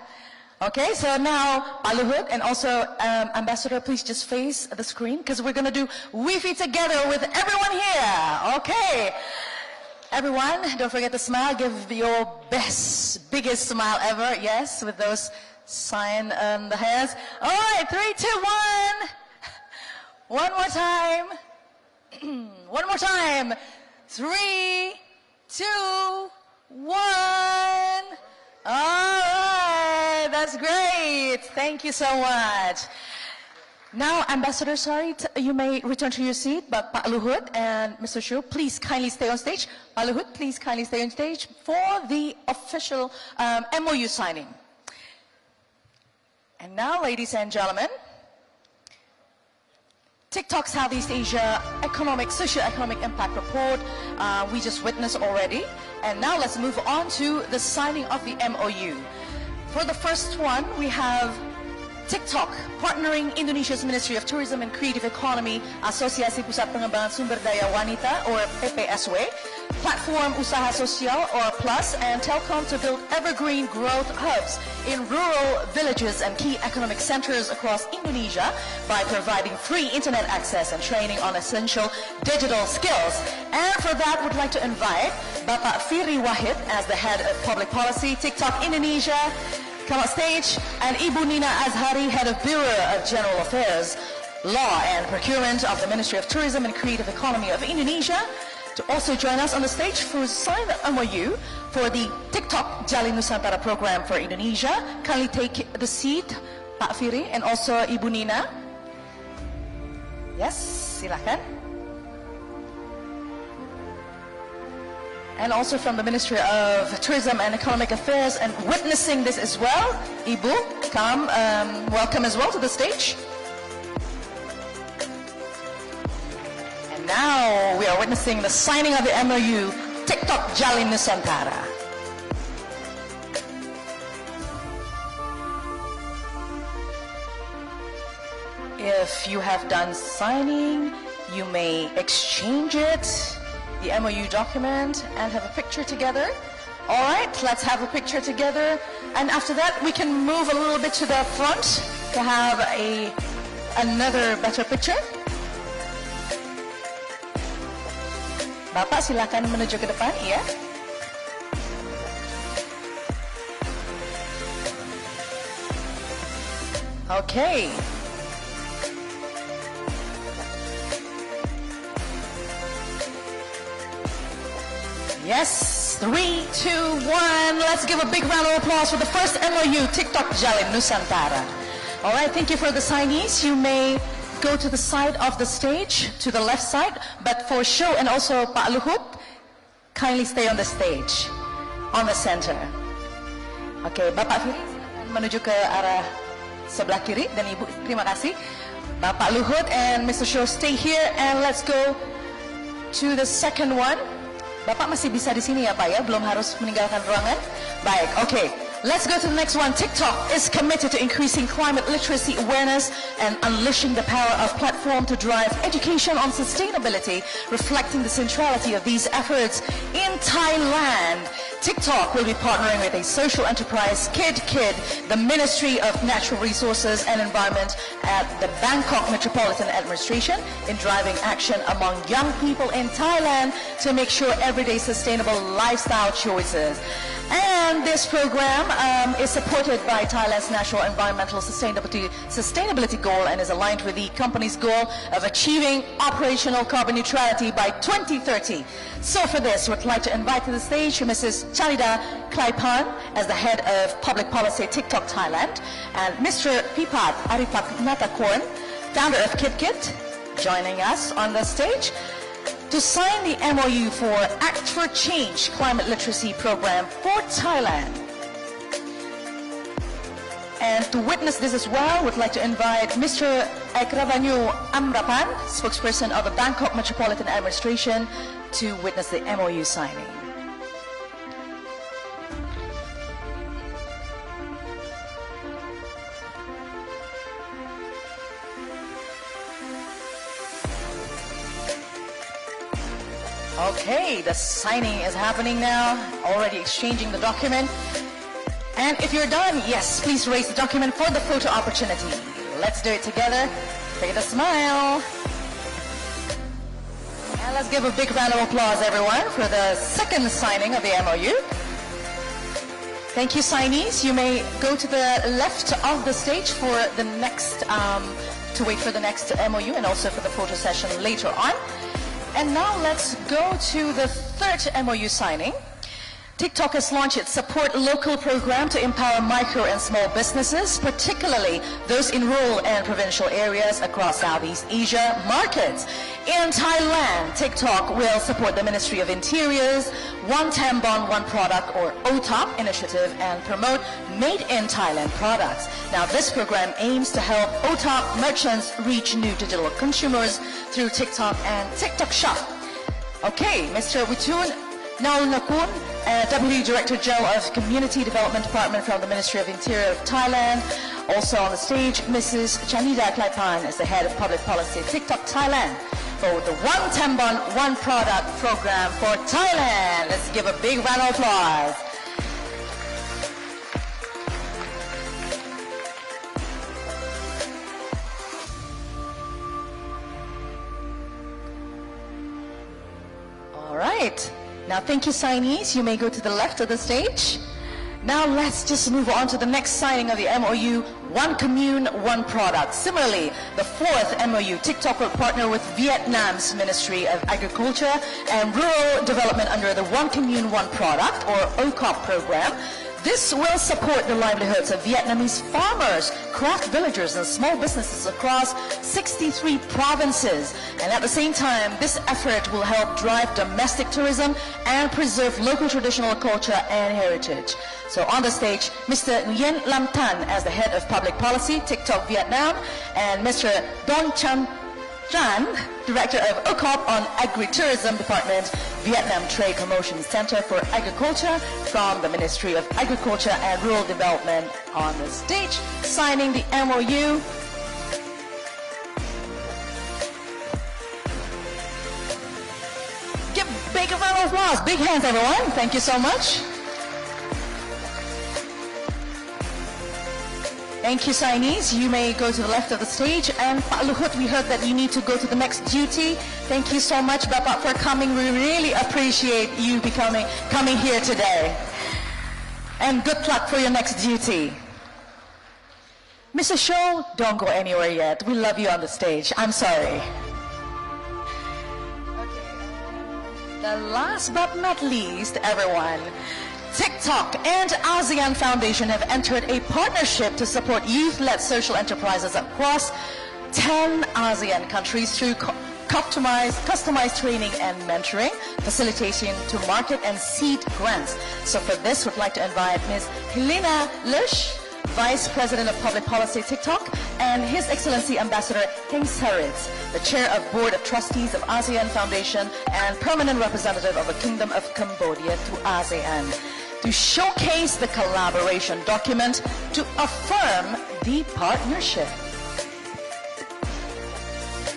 Okay, so now, Pak Luhut and also Ambassador, please just face the screen because we're going to do Wi-Fi together with everyone here. Okay. Everyone, don't forget to smile. Give your best, biggest smile ever. Yes, with those sign on the hands. All right, 3, 2, 1. One more time. One more time. 3, 2, 1. All right, that's great. Thank you so much. Now, Ambassador, sorry, you may return to your seat, but Pak Luhut and Mr. Shou, please kindly stay on stage. Pak Luhut, please kindly stay on stage for the official MOU signing. And now, ladies and gentlemen, TikTok Southeast Asia Socio-Economic Impact Report we just witnessed already. And now let's move on to the signing of the MOU. For the first one, we have TikTok partnering Indonesia's Ministry of Tourism and Creative Economy, Asosiasi Pusat Pengembangan Sumber Daya Wanita or PPSW, Platform Usaha Sosial or PLUS, and Telkom to build evergreen growth hubs in rural villages and key economic centers across Indonesia by providing free internet access and training on essential digital skills. And for that, we'd like to invite Bapak Firi Wahid as the head of public policy, TikTok Indonesia, come on stage, and Ibu Nina Azhari, Head of Bureau of General Affairs, Law and Procurement of the Ministry of Tourism and Creative Economy of Indonesia, to also join us on the stage for sign the MOU for the TikTok Jalin Nusantara program for Indonesia. Kindly take the seat, Pak Firi, and also Ibu Nina. Yes, silakan. And also from the Ministry of Tourism and Economic Affairs, and witnessing this as well, Ibu, come, welcome as well to the stage. And now we are witnessing the signing of the MOU, TikTok Jalin Nusantara. If you have done signing, you may exchange it, the MOU document, and have a picture together. All right, let's have a picture together. And after that, we can move a little bit to the front to have another better picture. Bapak silakan menuju ke depan, ya. Okay. Yes, 3, 2, 1. Let's give a big round of applause for the first MOU, TikTok Jalin Nusantara. All right, thank you for the signees. You may go to the side of the stage, to the left side, but for Shou and also Pak Luhut, kindly stay on the stage, on the center. Okay, Bapak Firi menuju ke arah sebelah kiri, dan Ibu, terima kasih. Bapak Luhut and Mr. Shou, stay here, and let's go to the second one. Bapak masih bisa di sini ya Pak ya, belum harus meninggalkan ruangan. Baik, okay. Let's go to the next one. TikTok is committed to increasing climate literacy awareness and unleashing the power of platform to drive education on sustainability, reflecting the centrality of these efforts. In Thailand, TikTok will be partnering with a social enterprise, Kid, the Ministry of Natural Resources and Environment at the Bangkok Metropolitan Administration in driving action among young people in Thailand to make sure everyday sustainable lifestyle choices. And this program is supported by Thailand's National Environmental Sustainability Goal and is aligned with the company's goal of achieving operational carbon neutrality by 2030. So for this, we'd like to invite to the stage Mrs. Charida Klaipan as the head of public policy TikTok Thailand, and Mr. Pipat Aripak Natakorn, founder of KitKit, joining us on the stage to sign the MOU for Act for Change Climate Literacy Program for Thailand. And to witness this as well, we'd like to invite Mr. Aikravanyu Amrapan, spokesperson of the Bangkok Metropolitan Administration, to witness the MOU signing. Okay, the signing is happening now. Already exchanging the document. And if you're done, yes, please raise the document for the photo opportunity. Let's do it together. Take a smile. And let's give a big round of applause, everyone, for the second signing of the MOU. Thank you, signees. You may go to the left of the stage for the next, to wait for the next MOU and also for the photo session later on. And now let's go to the third MOU signing. TikTok has launched its Support Local program to empower micro and small businesses, particularly those in rural and provincial areas across Southeast Asia markets. In Thailand, TikTok will support the Ministry of Interior's One Tambon, One Product, or OTOP initiative and promote Made in Thailand products. Now, this program aims to help OTOP merchants reach new digital consumers through TikTok and TikTok Shop. Okay, Mr. Witun Naulnakun, Deputy Director General of Community Development Department from the Ministry of Interior of Thailand. Also on the stage, Mrs. Chanida Klaipan is the Head of Public Policy TikTok Thailand for the One Tambon, One Product program for Thailand. Let's give a big round of applause. All right. Now, thank you, signees. You may go to the left of the stage. Now, let's just move on to the next signing of the MOU, One Commune, One Product. Similarly, the fourth MOU, TikTok will partner with Vietnam's Ministry of Agriculture and Rural Development under the One Commune, One Product, or OCOP program. This will support the livelihoods of Vietnamese farmers, craft villagers, and small businesses across 63 provinces. And at the same time, this effort will help drive domestic tourism and preserve local traditional culture and heritage. So on the stage, Mr. Nguyen Lam Tan as the Head of Public Policy, TikTok Vietnam, and Mr. Don Chan Tran, Director of OCOP on Agri-Tourism Department, Vietnam Trade Promotion Center for Agriculture from the Ministry of Agriculture and Rural Development on the stage, signing the MOU. Give a big round of applause. Big hands, everyone. Thank you so much. Thank you, signees. You may go to the left of the stage. And Pak Luhut, we heard that you need to go to the next duty. Thank you so much, Bapak, for coming. We really appreciate you coming here today. And good luck for your next duty. Mr. Shou, don't go anywhere yet. We love you on the stage. I'm sorry. Okay. The last but not least, everyone, TikTok and ASEAN Foundation have entered a partnership to support youth-led social enterprises across 10 ASEAN countries through customized training and mentoring, facilitation to market and seed grants. So for this, we'd like to invite Ms. Helena Lush, Vice President of Public Policy TikTok, and His Excellency Ambassador Heng Sarit, the Chair of Board of Trustees of ASEAN Foundation and Permanent Representative of the Kingdom of Cambodia to ASEAN, to showcase the collaboration document to affirm the partnership.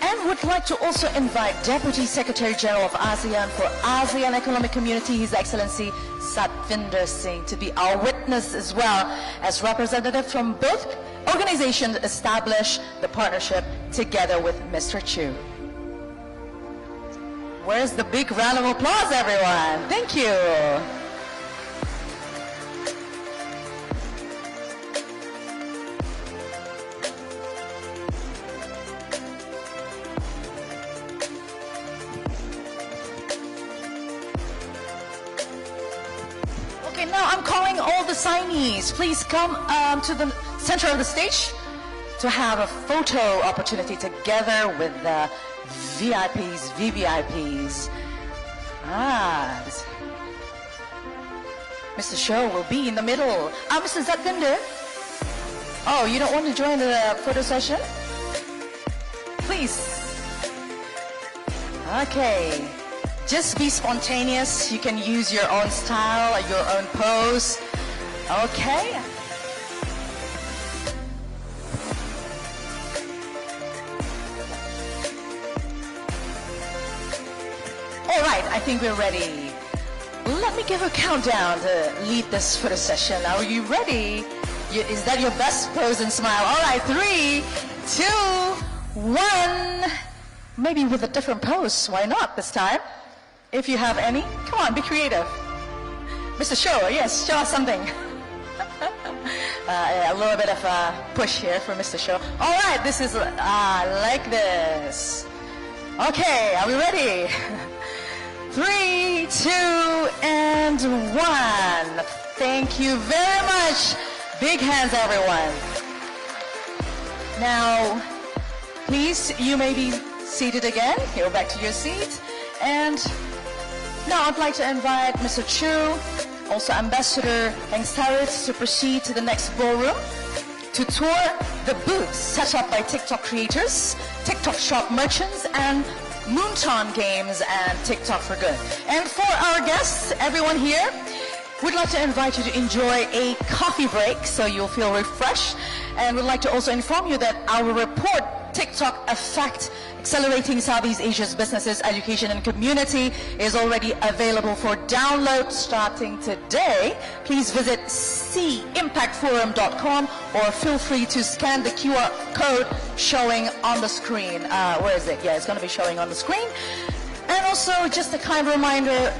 And would like to also invite Deputy Secretary General of ASEAN for ASEAN Economic Community, His Excellency Satvinder Singh, to be our witness as well as representative from both organizations establish the partnership together with Mr. Chew. Where's the big round of applause, everyone? Thank you. Now I'm calling all the signees. Please come to the center of the stage to have a photo opportunity together with the VIPs, VVIPs. Mr. Shou will be in the middle. Mr. Zatvinder. Oh, you don't want to join the photo session? Please. Okay. Just be spontaneous. You can use your own style, your own pose. Okay. All right. right, I think we're ready. Let me give a countdown to lead this photo session. Are you ready? Is that your best pose and smile? All right, 3, 2, 1. Maybe with a different pose. Why not this time? If you have any, come on, be creative. Mr. Shou, yes, show us something. A little bit of a push here for Mr. Shou. All right, this is like this. Okay, are we ready? 3, 2, and 1. Thank you very much. Big hands, everyone. Now, please, you may be seated again. Go back to your seat. And now I'd like to invite Mr. Chew, also Ambassador Heng Sarit, to proceed to the next ballroom to tour the booths set up by TikTok creators, TikTok shop merchants, and Moonton Games and TikTok for Good. And for our guests, everyone here, we'd like to invite you to enjoy a coffee break so you'll feel refreshed. And we'd like to also inform you that our report, TikTok Effect, Accelerating Southeast Asia's Businesses, Education and Community, is already available for download starting today. Please visit cimpactforum.com or feel free to scan the QR code showing on the screen. Where is it? Yeah, it's going to be showing on the screen. And also, just a kind reminder,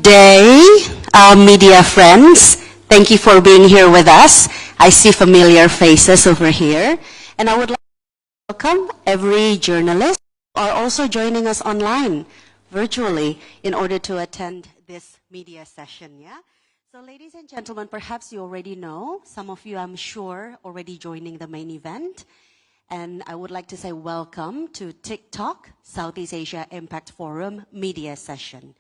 Good day, media friends. Thank you for being here with us. I see familiar faces over here. And I would like to welcome every journalist who are also joining us online, virtually, in order to attend this media session. Yeah? So ladies and gentlemen, perhaps you already know, some of you I'm sure already joining the main event. And I would like to say welcome to TikTok Southeast Asia Impact Forum media session.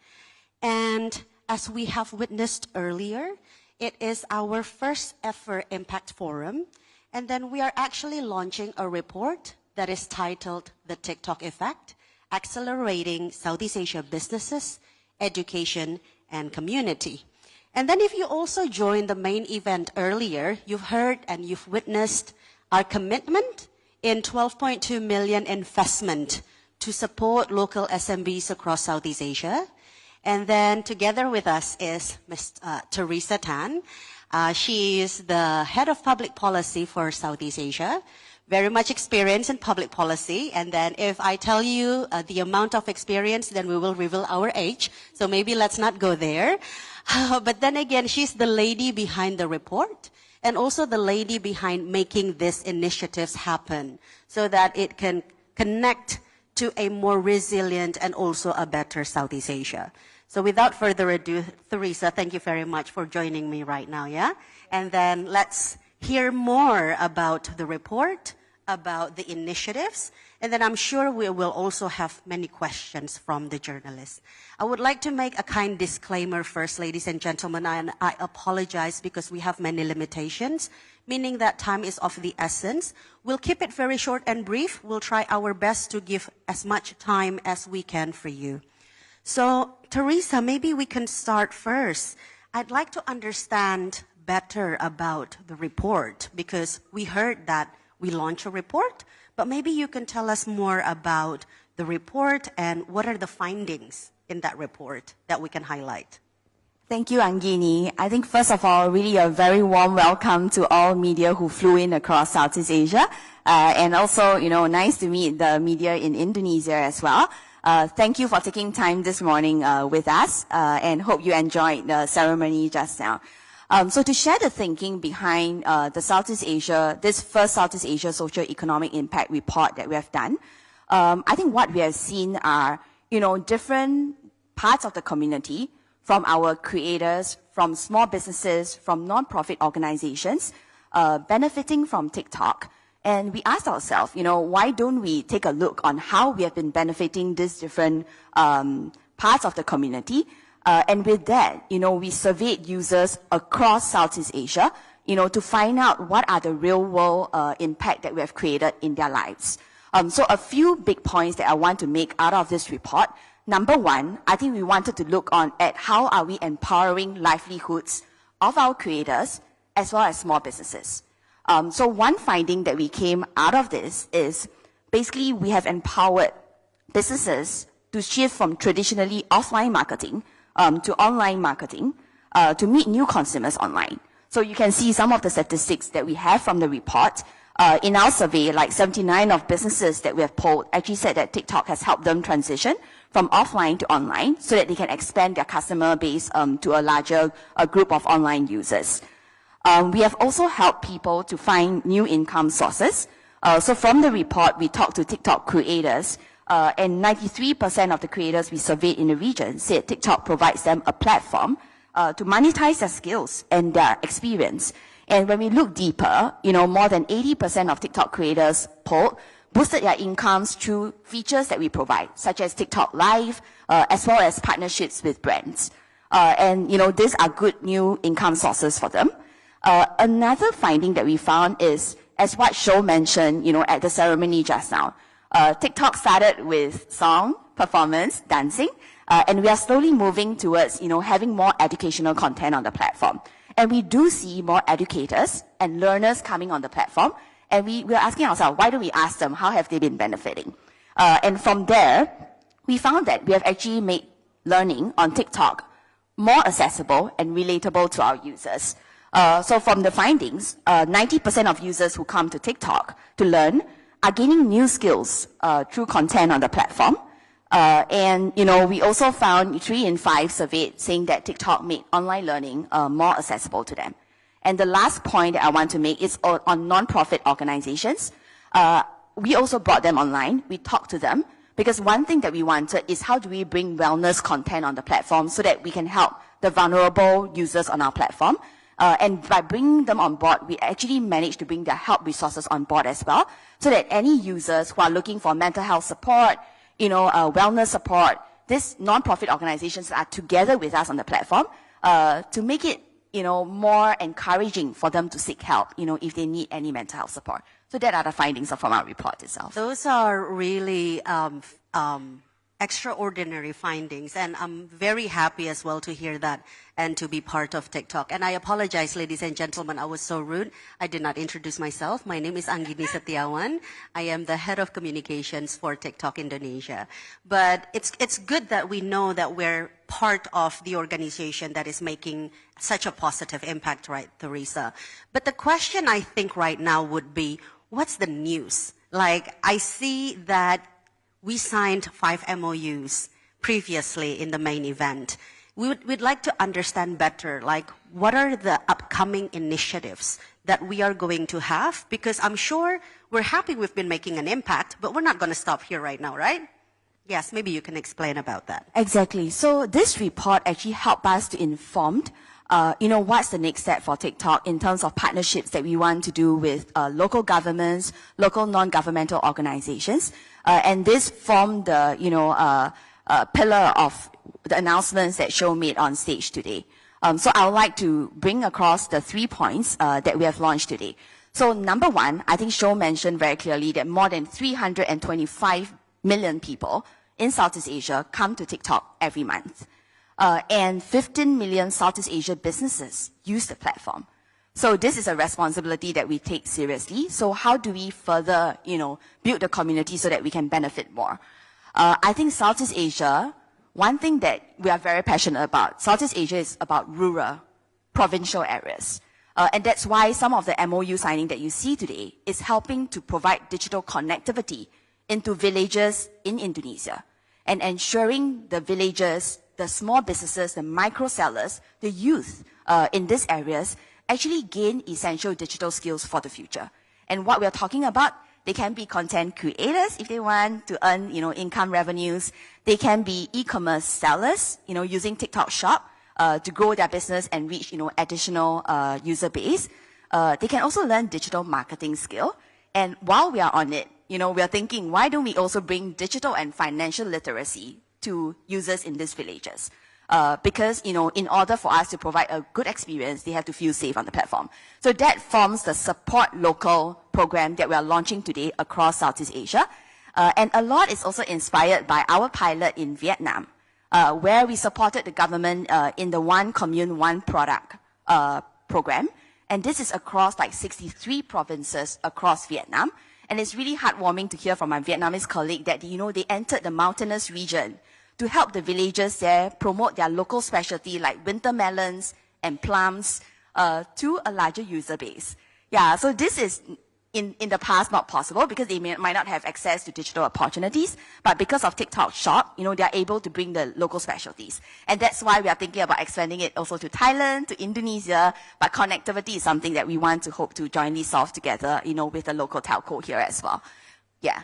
And as we have witnessed earlier, it is our first ever Impact Forum. And then we are actually launching a report that is titled The TikTok Effect, Accelerating Southeast Asia Businesses, Education, and Community. And then if you also joined the main event earlier, you've heard and you've witnessed our commitment in 12.2 million investment to support local SMBs across Southeast Asia. And then together with us is Ms. Teresa Tan. She is the head of public policy for Southeast Asia, very much experience in public policy. And then if I tell you the amount of experience, then we will reveal our age. So maybe let's not go there. But then again, she's the lady behind the report and also the lady behind making these initiatives happen so that it can connect to a more resilient and also a better Southeast Asia. So without further ado, Teresa, thank you very much for joining me right now, yeah? And then let's hear more about the report, about the initiatives, and then I'm sure we will also have many questions from the journalists. I would like to make a kind disclaimer first, ladies and gentlemen, and I apologize because we have many limitations, meaning that time is of the essence. We'll keep it very short and brief. We'll try our best to give as much time as we can for you. So, Teresa, maybe we can start first. I'd like to understand better about the report because we heard that we launched a report, but maybe you can tell us more about the report and what are the findings in that report that we can highlight. Thank you, Angini. I think first of all, really a very warm welcome to all media who flew in across Southeast Asia. And also, nice to meet the media in Indonesia as well. Thank you for taking time this morning with us and hope you enjoyed the ceremony just now. So to share the thinking behind the Southeast Asia, this first Southeast Asia Socio-Economic Impact Report that we have done, I think what we have seen are, different parts of the community, from our creators, from small businesses, from non-profit organizations, benefiting from TikTok. And we asked ourselves, why don't we take a look on how we have been benefiting these different parts of the community? And with that, we surveyed users across Southeast Asia, to find out what are the real world impact that we have created in their lives. So a few big points that I want to make out of this report. Number one, I think we wanted to look at how are we empowering livelihoods of our creators as well as small businesses. So one finding that we came out of this is basically we have empowered businesses to shift from traditionally offline marketing to online marketing to meet new consumers online. So you can see some of the statistics that we have from the report. In our survey, like 79 of businesses that we have polled actually said that TikTok has helped them transition from offline to online so that they can expand their customer base to a larger group of online users. We have also helped people to find new income sources. So from the report, we talked to TikTok creators, and 93% of the creators we surveyed in the region said TikTok provides them a platform to monetize their skills and their experience. And when we look deeper, more than 80% of TikTok creators polled boosted their incomes through features that we provide, such as TikTok Live, as well as partnerships with brands. And these are good new income sources for them. Another finding that we found is, as what Shou mentioned, at the ceremony just now, TikTok started with song, performance, dancing, and we are slowly moving towards, having more educational content on the platform. And we do see more educators and learners coming on the platform. And we're asking ourselves, why don't we ask them, how have they been benefiting? And from there, we found that we have actually made learning on TikTok more accessible and relatable to our users. So from the findings, 90% of users who come to TikTok to learn are gaining new skills through content on the platform. And, we also found 3 in 5 surveyed saying that TikTok made online learning more accessible to them. And the last point that I want to make is on non-profit organizations. We also brought them online. We talked to them because one thing that we wanted is how do we bring wellness content on the platform so that we can help the vulnerable users on our platform. And by bringing them on board, we actually managed to bring their help resources on board as well, so that any users who are looking for mental health support, wellness support, these non-profit organizations are together with us on the platform to make it, more encouraging for them to seek help, if they need any mental health support. So that are the findings from our report itself. Those are really extraordinary findings, and I'm very happy as well to hear that and to be part of TikTok. And I apologize, ladies and gentlemen, I was so rude. I did not introduce myself. My name is Anggini Setiawan. I am the head of communications for TikTok Indonesia. But it's good that we know that we're part of the organization that is making such a positive impact, right, Teresa? But the question I think right now would be, what's the news? Like, I see that we signed 5 MOUs previously in the main event. We'd like to understand better, like, what are the upcoming initiatives that we are going to have? Because I'm sure we're happy we've been making an impact, but we're not going to stop here right now, right? Yes, maybe you can explain about that. Exactly. So this report actually helped us to inform what's the next step for TikTok in terms of partnerships that we want to do with local governments, local non-governmental organizations. And this formed the, pillar of the announcements that Shou made on stage today. So I would like to bring across the 3 points that we have launched today. So number 1, I think Shou mentioned very clearly that more than 325 million people in Southeast Asia come to TikTok every month. And 15 million Southeast Asia businesses use the platform. So this is a responsibility that we take seriously. So how do we further, build the community so that we can benefit more? I think Southeast Asia, one thing that we are very passionate about, Southeast Asia is about rural, provincial areas. And that's why some of the MOU signing that you see today is helping to provide digital connectivity into villages in Indonesia and ensuring the villages, the small businesses, the micro sellers, the youth in these areas actually gain essential digital skills for the future. And what we're talking about, they can be content creators if they want to earn, income revenues. They can be e-commerce sellers, using TikTok Shop to grow their business and reach, additional user base. They can also learn digital marketing skill. And while we are on it, we are thinking, why don't we also bring digital and financial literacy to users in these villages? Because, in order for us to provide a good experience, they have to feel safe on the platform. So that forms the Support Local program that we are launching today across Southeast Asia. And a lot is also inspired by our pilot in Vietnam, where we supported the government in the One Commune, One Product program. And this is across like 63 provinces across Vietnam. And it's really heartwarming to hear from my Vietnamese colleague that, they entered the mountainous region to help the villagers there promote their local specialty like winter melons and plums to a larger user base. Yeah, so this is in the past not possible because they might not have access to digital opportunities, but because of TikTok Shop, they are able to bring the local specialties. And that's why we are thinking about expanding it also to Thailand, to Indonesia, but connectivity is something that we want to hope to jointly solve together, with the local telco here as well. Yeah.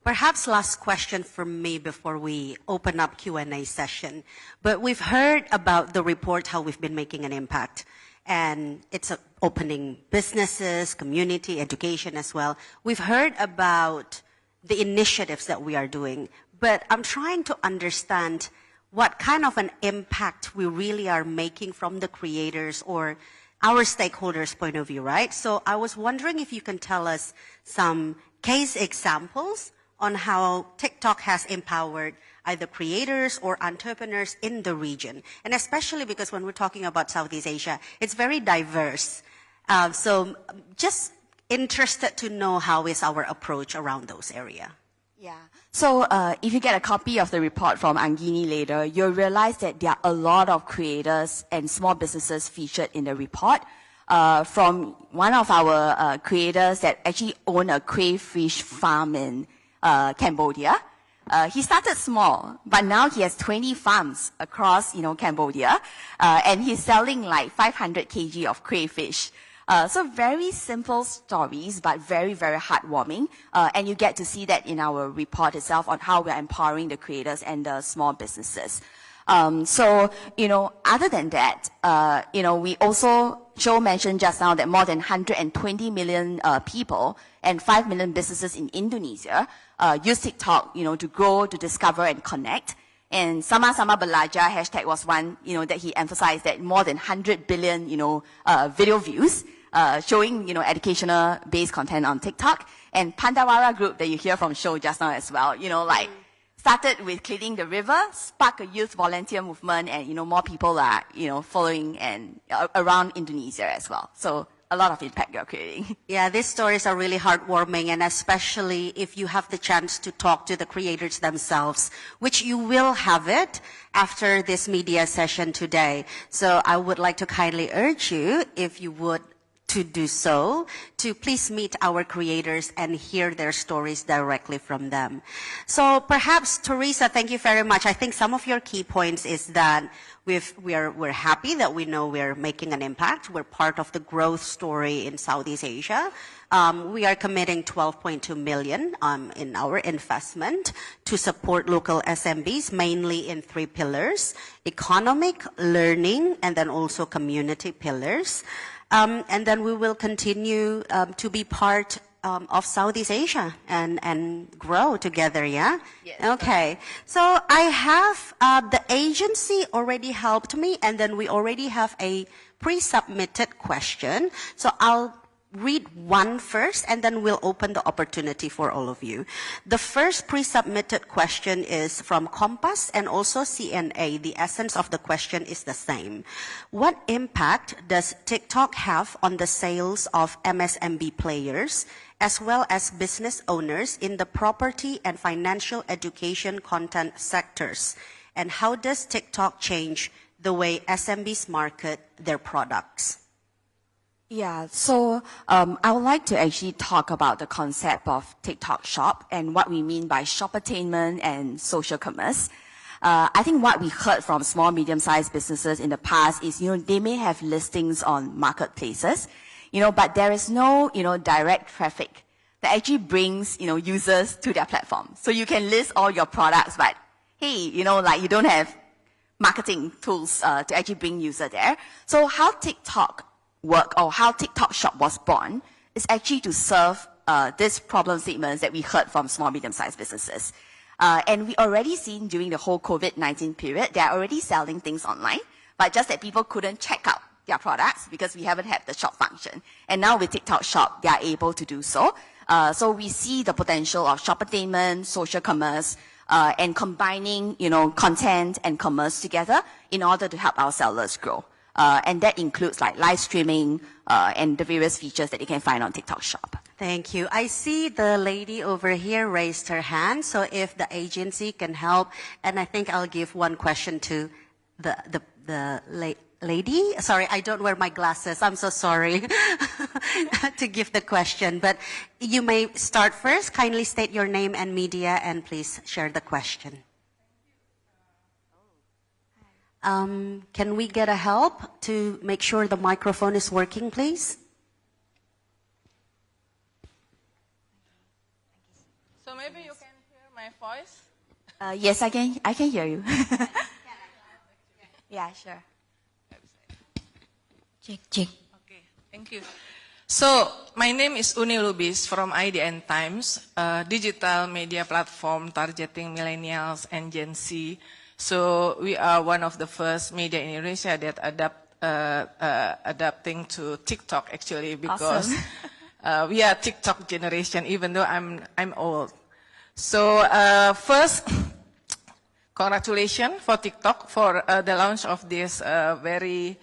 Perhaps last question from me before we open up Q&A session. But we've heard about the report, how we've been making an impact. And it's opening businesses, community, education as well. We've heard about the initiatives that we are doing. But I'm trying to understand what kind of an impact we really are making from the creators or our stakeholders' point of view, right? So I was wondering if you can tell us some case examples on how TikTok has empowered either creators or entrepreneurs in the region. And especially because when we're talking about Southeast Asia, it's very diverse. So just interested to know how is our approach around those areas. Yeah. So if you get a copy of the report from Anggini later, you'll realize that there are a lot of creators and small businesses featured in the report. From one of our creators that actually own a crayfish farm in Cambodia, He started small, but now he has 20 farms across, Cambodia, and he's selling like 500 kg of crayfish. So very simple stories, but very, very heartwarming. And you get to see that in our report itself on how we're empowering the creators and the small businesses. Other than that, we also, Shou mentioned just now that more than 120 million people and 5 million businesses in Indonesia use TikTok, to grow, to discover and connect. And Sama Sama Belajar hashtag was one, that he emphasized that more than 100 billion, video views, showing, educational based content on TikTok. And Pandawara group that you hear from Shou just now as well, started with cleaning the river, sparked a youth volunteer movement, and more people are following and around Indonesia as well. So a lot of impact you're creating. Yeah, these stories are really heartwarming, and especially if you have the chance to talk to the creators themselves, which you will have it after this media session today. So I would like to kindly urge you, if you would to do so, to please meet our creators and hear their stories directly from them. So perhaps, Teresa, thank you very much. I think some of your key points is that we're happy that we know we're making an impact. We're part of the growth story in Southeast Asia. We are committing 12.2 million in our investment to support local SMBs, mainly in 3 pillars: economic, learning, and then also community pillars. And then we will continue to be part of Southeast Asia and grow together, yeah? Yes. Okay. So I have, the agency already helped me, and then we already have a pre-submitted question. So I'll read one first, and then we'll open the opportunity for all of you. The first pre-submitted question is from Compass and also CNA. The essence of the question is the same. What impact does TikTok have on the sales of MSMB players as well as business owners in the property and financial education content sectors? And how does TikTok change the way SMBs market their products? Yeah, so I would like to actually talk about the concept of TikTok Shop and what we mean by shoppertainment and social commerce. I think what we heard from small, medium-sized businesses in the past is, they may have listings on marketplaces, but there is no, direct traffic that actually brings, users to their platform. So you can list all your products, but hey, you don't have marketing tools to actually bring user there. So how TikTok work or how TikTok Shop was born is actually to serve this problem statements that we heard from small, medium-sized businesses. And we already seen during the whole COVID-19 period, they are already selling things online, but just that people couldn't check out their products because we haven't had the shop function. And now with TikTok Shop, they are able to do so. So we see the potential of shoppertainment, social commerce, and combining, content and commerce together in order to help our sellers grow. And that includes like live streaming and the various features that you can find on TikTok Shop. Thank you. I see the lady over here raised her hand. So if the agency can help, and I think I'll give one question to the lady. Sorry, I don't wear my glasses. I'm so sorry to give the question. But you may start first. Kindly state your name and media, and please share the question. Can we get a help to make sure the microphone is working, please? So maybe you can hear my voice? Yes, I can hear you. Yeah, sure. Check. Okay, thank you. So, my name is Uni Lubis from IDN Times, a digital media platform targeting millennials and Gen Z. So we are one of the first media in Indonesia that adapting to TikTok actually, because awesome. We are TikTok generation, even though I'm old. So first, congratulations for TikTok for the launch of this very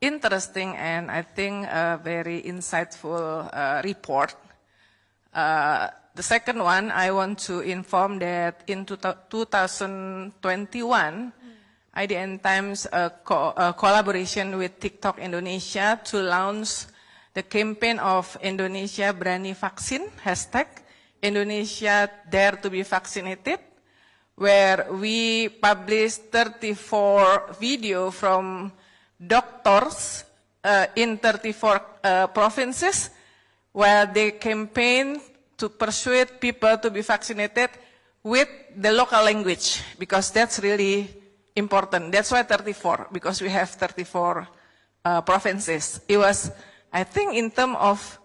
interesting and I think very insightful report. The second one, I want to inform that in 2021, IDN Times collaboration with TikTok Indonesia to launch the campaign of Indonesia Berani Vaksin, hashtag Indonesia Dare to be Vaccinated, where we published 34 videos from doctors in 34 provinces, where they campaign to persuade people to be vaccinated with the local language, because that's really important. That's why 34, because we have 34 provinces. It was, I think, in terms of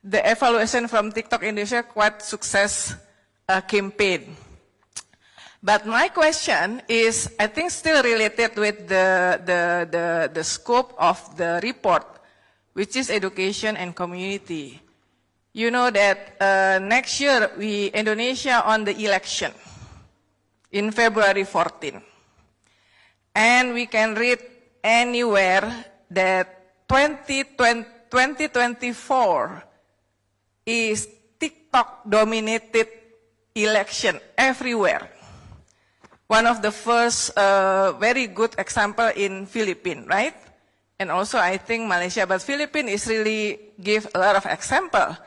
the evaluation from TikTok Indonesia, quite success campaign. But my question is, I think, still related with the scope of the report, which is education and community. You know that next year, Indonesia on the election in February 14. And we can read anywhere that 2024 is TikTok-dominated election everywhere. One of the first very good example in Philippines, right? And also I think Malaysia, but Philippines is really give a lot of example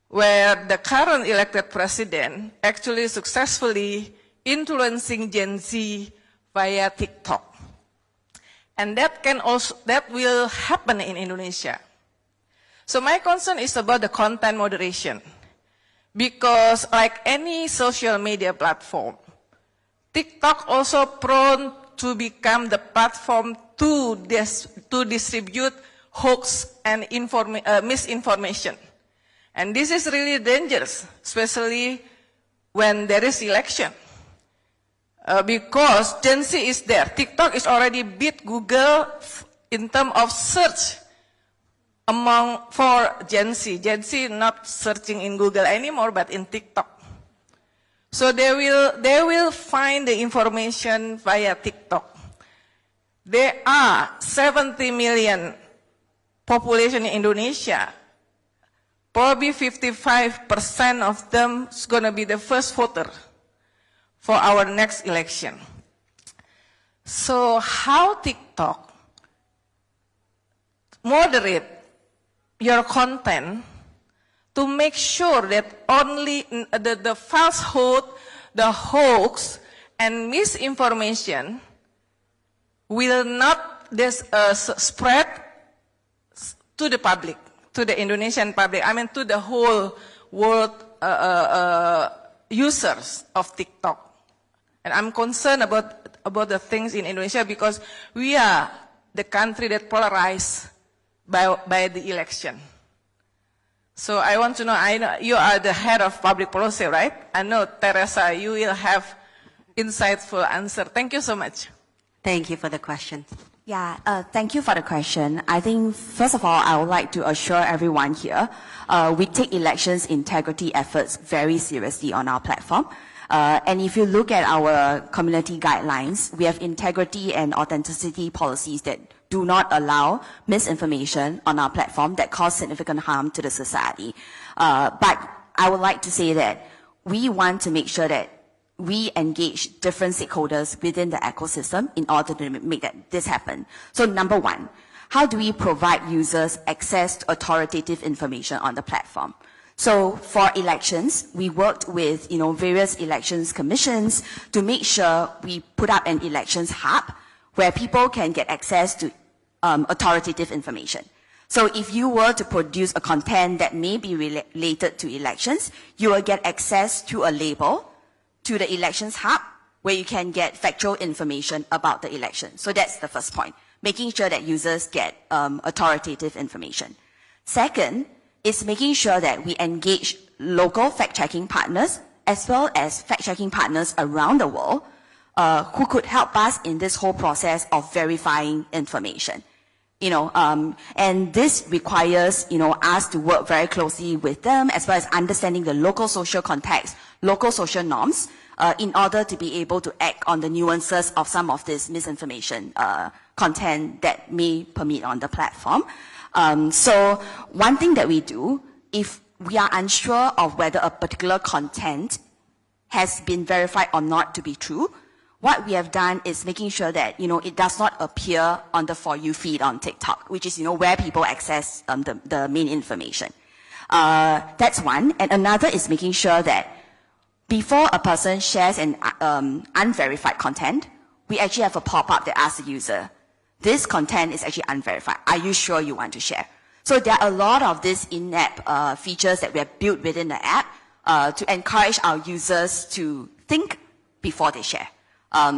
where the current elected president actually successfully influencing Gen Z via TikTok. And that will happen in Indonesia. So my concern is about the content moderation. Because like any social media platform, TikTok also prone to become the platform to distribute hoax and misinformation. And this is really dangerous, especially when there is election. Because Gen Z is there. TikTok is already beat Google in terms of search for Gen Z. Gen Z not searching in Google anymore, but in TikTok. So they will find the information via TikTok. There are 70 million population in Indonesia. Probably 55% of them is going to be the first voter for our next election. So how TikTok moderate your content to make sure that only the falsehood, the hoax, and misinformation will not spread to the public, to the Indonesian public, I mean to the whole world users of TikTok. And I'm concerned about the things in Indonesia because we are the country that polarized by the election. So I want to know, I know you are the head of public policy, right? I know, Teresa, you will have insightful answer. Thank you so much. Thank you for the question. Yeah, thank you for the question. I think, first of all, I would like to assure everyone here, we take elections integrity efforts very seriously on our platform. And if you look at our community guidelines, we have integrity and authenticity policies that do not allow misinformation on our platform that cause significant harm to the society. But I would like to say that we want to make sure that we engage different stakeholders within the ecosystem in order to make this happen. So number one, how do we provide users access to authoritative information on the platform? So for elections, we worked with various elections commissions to make sure we put up an elections hub where people can get access to authoritative information. So if you were to produce a content that may be related to elections, you will get access to a label to the elections hub where you can get factual information about the election. So that's the first point, making sure that users get authoritative information. Second is making sure that we engage local fact-checking partners as well as fact-checking partners around the world who could help us in this whole process of verifying information. And this requires, us to work very closely with them as well as understanding the local social context, local social norms, in order to be able to act on the nuances of some of this misinformation content that may permeate on the platform. So one thing that we do, if we are unsure of whether a particular content has been verified or not to be true, what we have done is making sure that, it does not appear on the For You feed on TikTok, which is, where people access the main information. That's one. And another is making sure that before a person shares an unverified content, we actually have a pop-up that asks the user, this content is actually unverified. Are you sure you want to share? So there are a lot of these in-app features that we have built within the app to encourage our users to think before they share.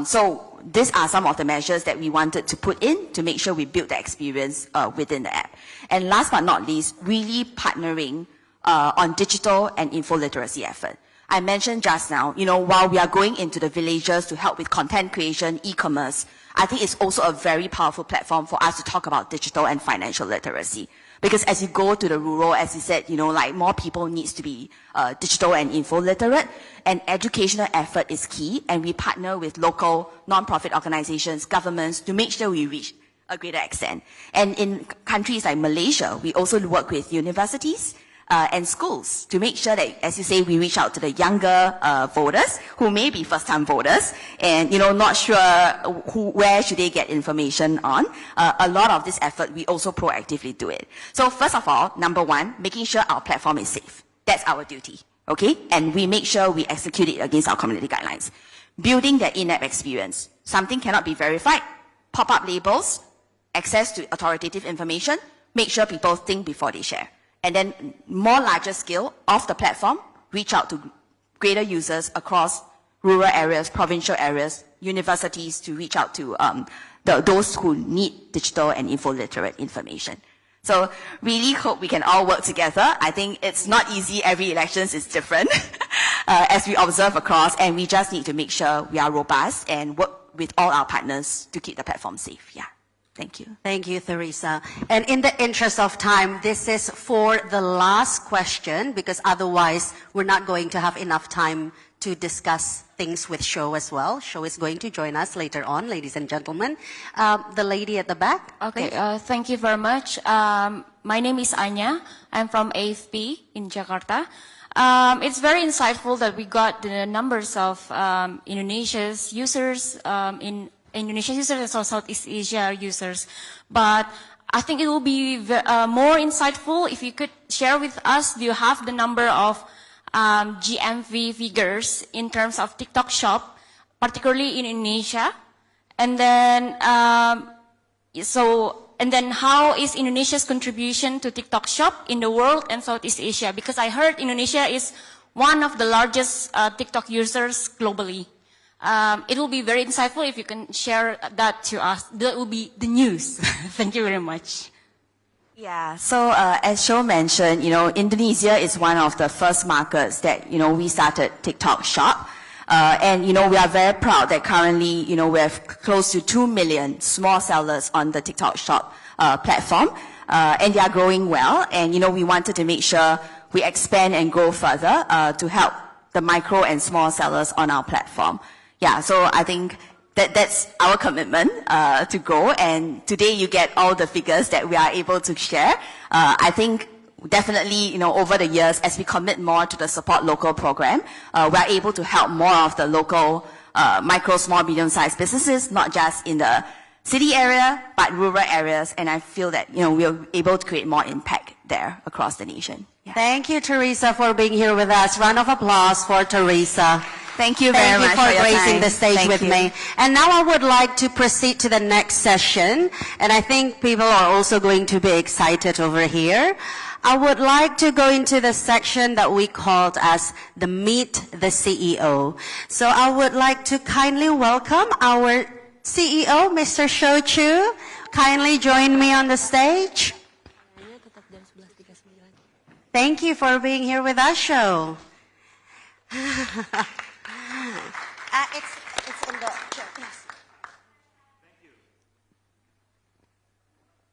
So these are some of the measures that we wanted to put in to make sure we build the experience within the app. And last but not least, really partnering on digital and info literacy effort. I mentioned just now, while we are going into the villages to help with content creation, e-commerce, I think it's also a very powerful platform for us to talk about digital and financial literacy. Because as you go to the rural, as you said, more people needs to be digital and info literate, and educational effort is key, and we partner with local non-profit organizations, governments, to make sure we reach a greater extent. And in countries like Malaysia, we also work with universities and schools to make sure that, as you say, we reach out to the younger voters who may be first-time voters and, not sure where should they get information on. A lot of this effort, we also proactively do it. So first of all, number one, making sure our platform is safe. That's our duty, okay? And we make sure we execute it against our community guidelines. Building the in-app experience. Something cannot be verified. Pop-up labels, access to authoritative information, make sure people think before they share. And then more larger scale of the platform, reach out to greater users across rural areas, provincial areas, universities to reach out to those who need digital and info literate information. So really hope we can all work together. I think it's not easy. Every election is different as we observe across, and we just need to make sure we are robust and work with all our partners to keep the platform safe. Yeah. Thank you. Thank you, Teresa. And in the interest of time, this is for the last question, because otherwise we're not going to have enough time to discuss things with Shou as well. Shou is going to join us later on, ladies and gentlemen. The lady at the back. Okay, thank you very much. My name is Anya. I'm from AFP in Jakarta. It's very insightful that we got the numbers of Indonesia's users Indonesian users and also Southeast Asia users. But I think it will be more insightful if you could share with us, do you have the number of GMV figures in terms of TikTok shop, particularly in Indonesia? And then, and then how is Indonesia's contribution to TikTok shop in the world and Southeast Asia? Because I heard Indonesia is one of the largest TikTok users globally. It will be very insightful if you can share that to us. That will be the news. Thank you very much. Yeah, so as Shou mentioned, Indonesia is one of the first markets that, we started TikTok Shop. And, we are very proud that currently, we have close to 2 million small sellers on the TikTok Shop platform. And they are growing well. And, we wanted to make sure we expand and grow further to help the micro and small sellers on our platform. Yeah, so I think that's our commitment to grow. And today you get all the figures that we are able to share. I think definitely, over the years, as we commit more to the Support Local program, we are able to help more of the local micro, small, medium-sized businesses, not just in the city area, but rural areas. And I feel that, we are able to create more impact there across the nation. Yeah. Thank you, Teresa, for being here with us. Round of applause for Teresa. Thank you very much for gracing the stage with me. And now I would like to proceed to the next session. And I think people are also going to be excited over here. I would like to go into the section that we called as the Meet the CEO. So I would like to kindly welcome our CEO, Mr. Shou Chew. Kindly join me on the stage. Thank you for being here with us, Shou. It's in the chair, please. Thank you.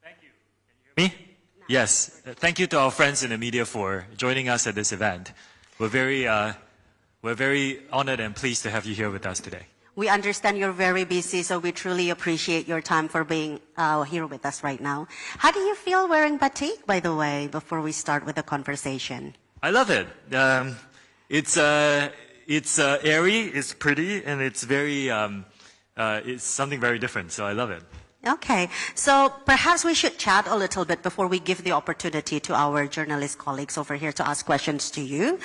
Thank you. Can you hear me? No. Yes. Thank you to our friends in the media for joining us at this event. We're very honored and pleased to have you here with us today. We understand you're very busy, so we truly appreciate your time for being here with us right now. How do you feel wearing batik, by the way, before we start with the conversation? I love it. It's airy, it's pretty, and it's very, it's something very different, so I love it. Okay, so perhaps we should chat a little bit before we give the opportunity to our journalist colleagues over here to ask questions to you.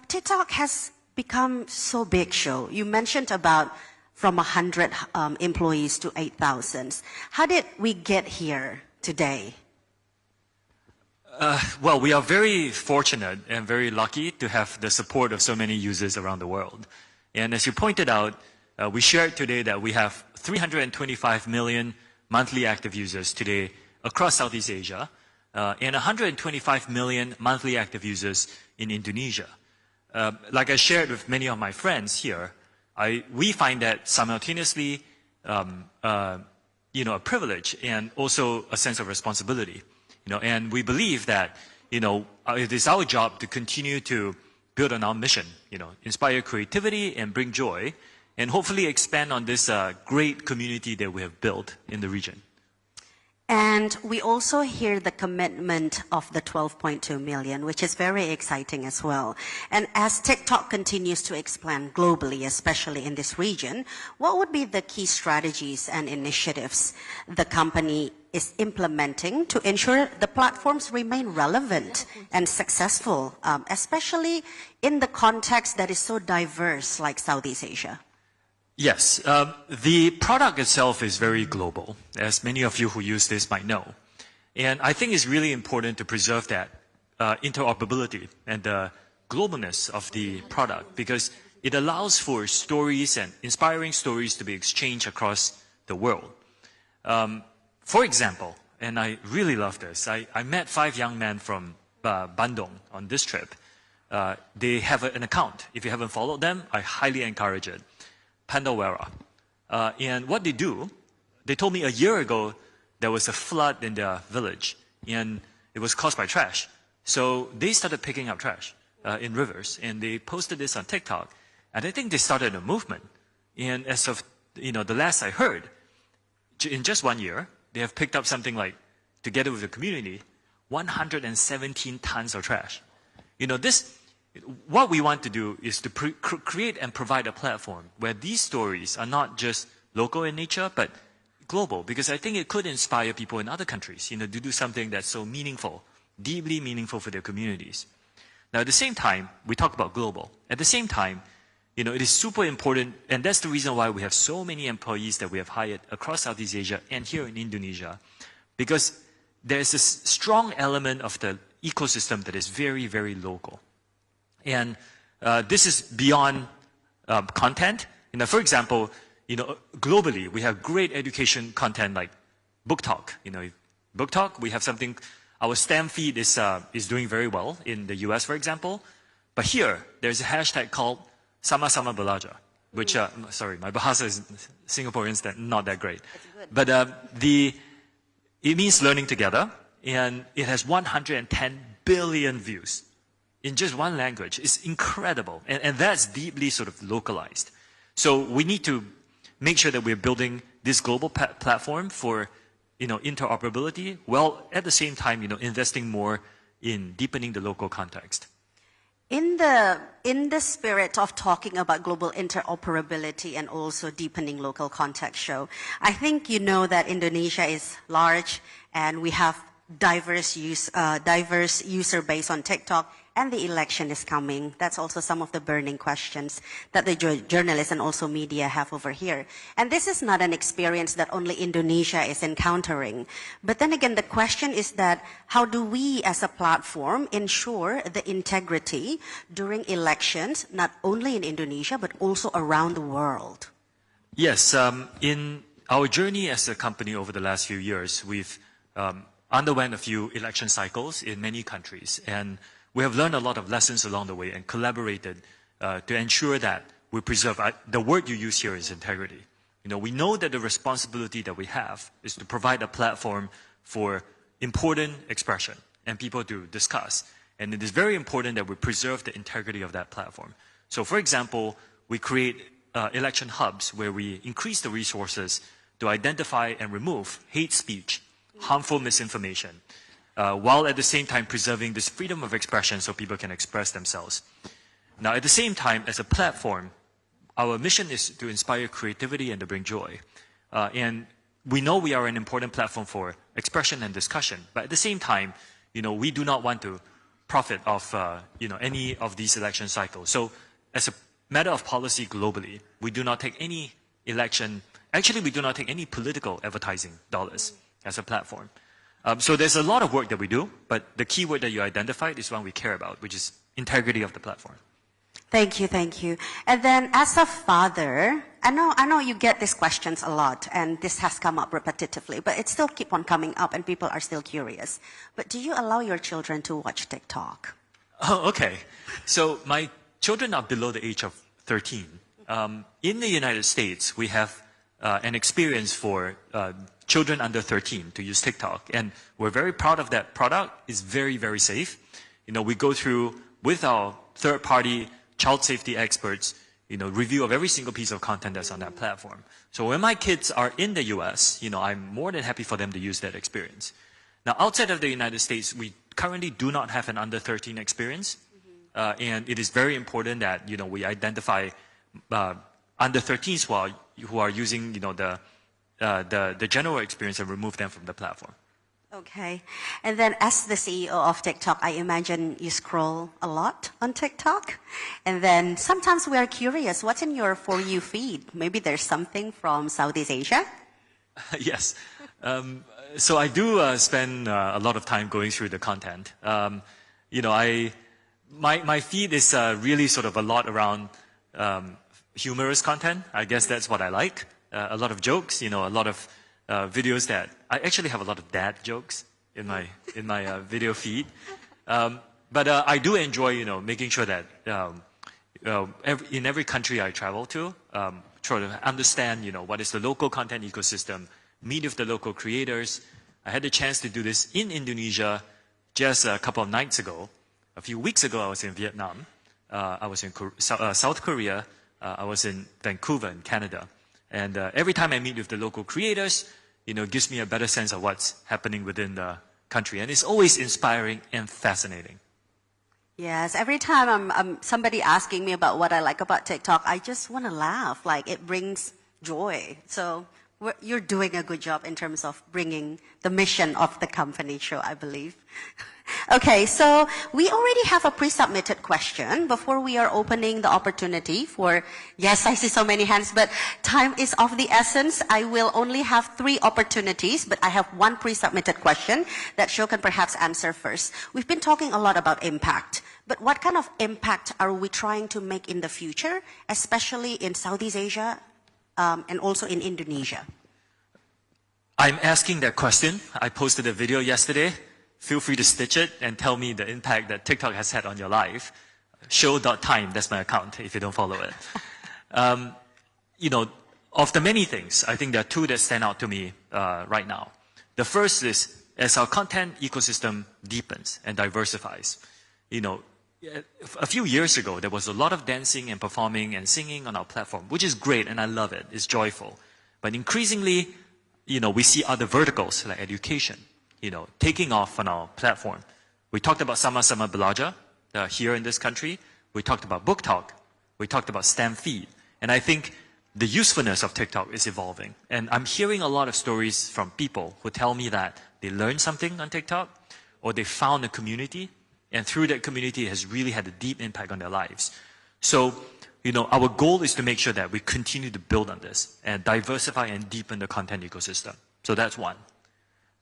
TikTok has become so big, Shou? You mentioned about from 100 employees to 8,000. How did we get here today? Well, we are very fortunate and very lucky to have the support of so many users around the world. And as you pointed out, we shared today that we have 325 million monthly active users today across Southeast Asia, and 125 million monthly active users in Indonesia. Like I shared with many of my friends here, we find that simultaneously, a privilege and also a sense of responsibility. And we believe that, it is our job to continue to build on our mission, inspire creativity and bring joy, and hopefully expand on this great community that we have built in the region. And we also hear the commitment of the 12.2 million, which is very exciting as well. And as TikTok continues to expand globally, especially in this region, what would be the key strategies and initiatives the company is implementing to ensure the platforms remain relevant and successful, especially in the context that is so diverse like Southeast Asia? Yes, the product itself is very global, as many of you who use this might know. And I think it's really important to preserve that interoperability and the globalness of the product, because it allows for stories and inspiring stories to be exchanged across the world. For example, and I really love this, I met 5 young men from Bandung on this trip. They have an account. If you haven't followed them, I highly encourage it. Pandawara. And what they do, they told me a year ago there was a flood in their village and it was caused by trash. So they started picking up trash in rivers and they posted this on TikTok. And I think they started a movement. And as of the last I heard, in just 1 year, they have picked up something like, together with the community, 117 tons of trash. What we want to do is to create and provide a platform where these stories are not just local in nature, but global, because I think it could inspire people in other countries, to do something that's so meaningful, deeply meaningful for their communities. Now, at the same time, we talk about global. At the same time, it is super important, and that's the reason why we have so many employees that we have hired across Southeast Asia and here in Indonesia, because there's a strong element of the ecosystem that is very, very local. And this is beyond content. For example, globally, we have great education content like Book Talk. Book Talk, we have something, our STEM feed is doing very well in the US, for example. But here, there's a hashtag called Sama-sama Belajar, which, sorry, my Bahasa is Singaporeans, not that great. But it means learning together, and it has 110 billion views. In just one language. It's incredible. And that's deeply sort of localized. So we need to make sure that we're building this global platform for, interoperability, while at the same time, investing more in deepening the local context. In the spirit of talking about global interoperability and also deepening local context, Shou, I think you know that Indonesia is large and we have diverse user base on TikTok, and the election is coming. That's also some of the burning questions that the journalists and also media have over here. And this is not an experience that only Indonesia is encountering. But then again, the question is that how do we as a platform ensure the integrity during elections, not only in Indonesia, but also around the world? Yes, in our journey as a company over the last few years, we've underwent a few election cycles in many countries. And we have learned a lot of lessons along the way and collaborated to ensure that we preserve, the word you use here is integrity. We know that the responsibility that we have is to provide a platform for important expression and people to discuss. And it is very important that we preserve the integrity of that platform. So for example, we create election hubs where we increase the resources to identify and remove hate speech, harmful misinformation, while at the same time preserving this freedom of expression so people can express themselves. Now, at the same time, as a platform, our mission is to inspire creativity and to bring joy. And we know we are an important platform for expression and discussion, but at the same time, we do not want to profit off, any of these election cycles. So as a matter of policy globally, we do not take any actually we do not take any political advertising dollars as a platform. So there's a lot of work that we do, but the key word that you identified is one we care about, which is integrity of the platform. Thank you, thank you. And then as a father, I know you get these questions a lot, and this has come up repetitively, but it still keep on coming up and people are still curious. But do you allow your children to watch TikTok? Oh, okay. So my children are below the age of 13. In the United States, we have an experience for children under 13 to use TikTok, and we're very proud of that product. It's very, very safe. We go through with our third-party child safety experts, review of every single piece of content that's on that platform. So when my kids are in the US, I'm more than happy for them to use that experience. Now, outside of the United States, we currently do not have an under 13 experience. And it is very important that, we identify under 13s who are using, the general experience and remove them from the platform. Okay. And then as the CEO of TikTok, I imagine you scroll a lot on TikTok. And then sometimes we are curious, what's in your For You feed? Maybe there's something from Southeast Asia? Yes. So I do spend a lot of time going through the content. My feed is really sort of a lot around humorous content. I guess that's what I like. A lot of jokes, a lot of videos that I actually have a lot of dad jokes in my video feed, but I do enjoy making sure that in every country I travel to, try to understand what is the local content ecosystem, meet with the local creators. I had the chance to do this in Indonesia just a couple of nights ago. A few weeks ago I was in Vietnam, I was in South Korea, I was in Vancouver in Canada. And every time I meet with the local creators, it gives me a better sense of what's happening within the country. And it's always inspiring and fascinating. Yes, every time I'm somebody asking me about what I like about TikTok, I just want to laugh. Like, it brings joy. So you're doing a good job in terms of bringing the mission of the company show, I believe. Okay, so we already have a pre-submitted question before we are opening the opportunity for, yes, I see so many hands, but time is of the essence. I will only have 3 opportunities, but I have 1 pre-submitted question that Shou can perhaps answer first. We've been talking a lot about impact, but what kind of impact are we trying to make in the future, especially in Southeast Asia and also in Indonesia? I'm asking that question. I posted a video yesterday. Feel free to stitch it and tell me the impact that TikTok has had on your life. Show.time, that's my account if you don't follow it. Of the many things, I think there are 2 that stand out to me right now. The first is, as our content ecosystem deepens and diversifies, a few years ago, there was a lot of dancing and performing and singing on our platform, which is great and I love it. It's joyful. But increasingly, we see other verticals like education, taking off on our platform. We talked about Sama-Sama Belajar here in this country. We talked about Book Talk. We talked about STEM Feed. And I think the usefulness of TikTok is evolving. And I'm hearing a lot of stories from people who tell me that they learned something on TikTok or they found a community, and through that community it has really had a deep impact on their lives. So, our goal is to make sure that we continue to build on this and diversify and deepen the content ecosystem. So that's 1.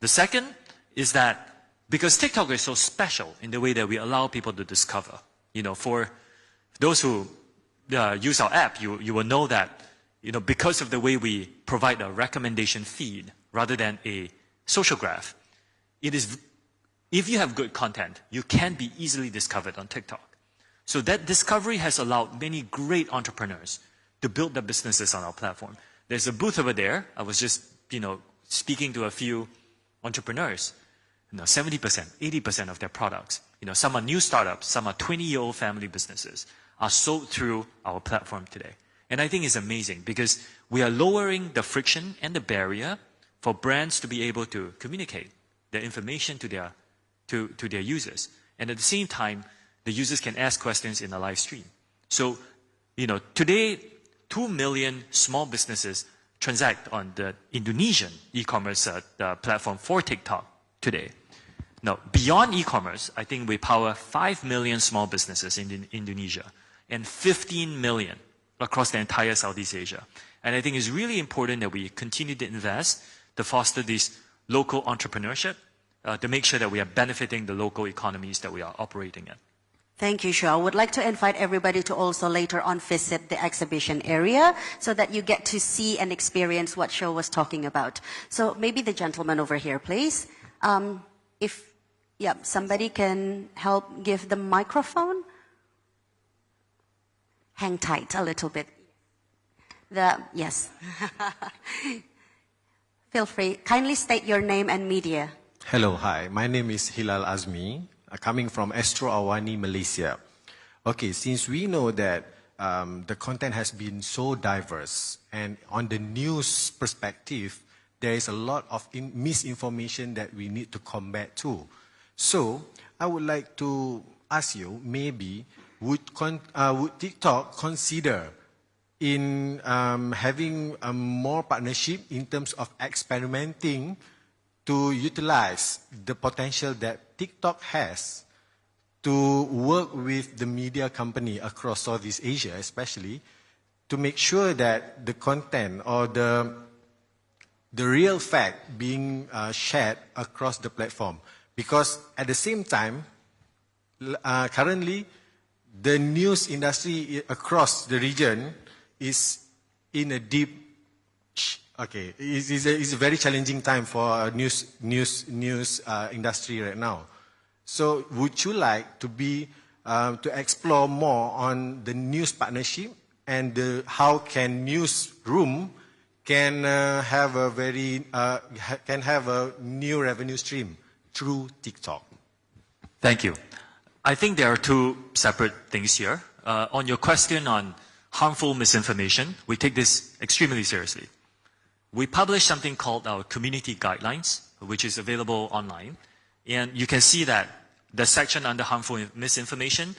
The second is that because TikTok is so special in the way that we allow people to discover, for those who use our app, you will know that, because of the way we provide a recommendation feed rather than a social graph, if you have good content, you can be easily discovered on TikTok. So that discovery has allowed many great entrepreneurs to build their businesses on our platform. There's a booth over there. I was just, speaking to a few entrepreneurs. 70%, 80% of their products, some are new startups, some are 20-year-old family businesses, are sold through our platform today. And I think it's amazing because we are lowering the friction and the barrier for brands to be able to communicate their information to their users. And at the same time, the users can ask questions in a live stream. So, today, 2 million small businesses transact on the Indonesian e-commerce platform for TikTok today. Now, beyond e-commerce, I think we power 5 million small businesses in Indonesia. and 15 million across the entire Southeast Asia. And I think it's really important that we continue to invest to foster this local entrepreneurship, to make sure that we are benefiting the local economies that we are operating in. Thank you, Shou. I would like to invite everybody to also later on visit the exhibition area so that you get to see and experience what Shou was talking about. So maybe the gentleman over here, please. If somebody can help give the microphone. Hang tight a little bit. Yes. Feel free. Kindly state your name and media. Hello, hi. My name is Hilal Azmi, coming from Astro Awani, Malaysia. Okay, since we know that the content has been so diverse, and on the news perspective, there is a lot of misinformation that we need to combat too. So, I would like to ask you, maybe, would TikTok consider in having more partnership in terms of experimenting to utilize the potential that TikTok has to work with the media company across Southeast Asia, especially, to make sure that the content or the real fact being shared across the platform? Because at the same time, currently, the news industry across the region is in a deep, it's a very challenging time for news industry right now. So would you like to to explore more on the news partnership and how can newsroom can have a new revenue stream through TikTok? Thank you. I think there are two separate things here. On your question on harmful misinformation, we take this extremely seriously. We publish something called our community guidelines, which is available online. And you can see that the section under harmful misinformation,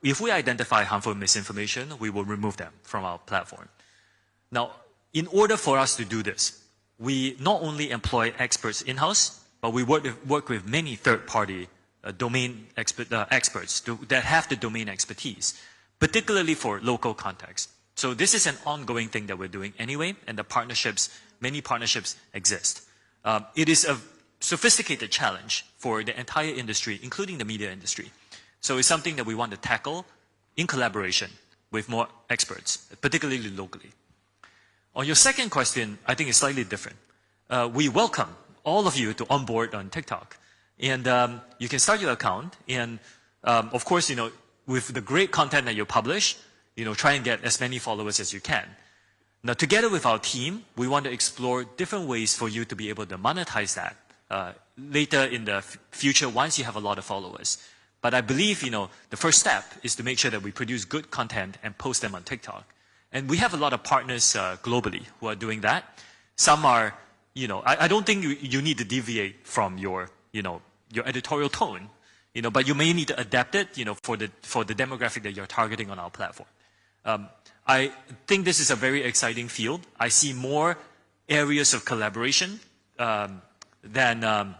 if we identify harmful misinformation, we will remove them from our platform. Now, in order for us to do this, we not only employ experts in-house, but we work with many third-party domain experts that have the domain expertise, particularly for local context. So this is an ongoing thing that we're doing anyway, and many partnerships exist. It is a sophisticated challenge for the entire industry, including the media industry. So it's something that we want to tackle in collaboration with more experts, particularly locally. On your second question, I think it's slightly different. We welcome all of you to onboard on TikTok. And you can start your account, and of course, with the great content that you publish, try and get as many followers as you can. Now, together with our team, we want to explore different ways for you to be able to monetize that later in the future once you have a lot of followers. But I believe, the first step is to make sure that we produce good content and post them on TikTok. And we have a lot of partners globally who are doing that. Some are, I don't think you need to deviate from your editorial tone, but you may need to adapt it, for the demographic that you're targeting on our platform. I think this is a very exciting field. I see more areas of collaboration than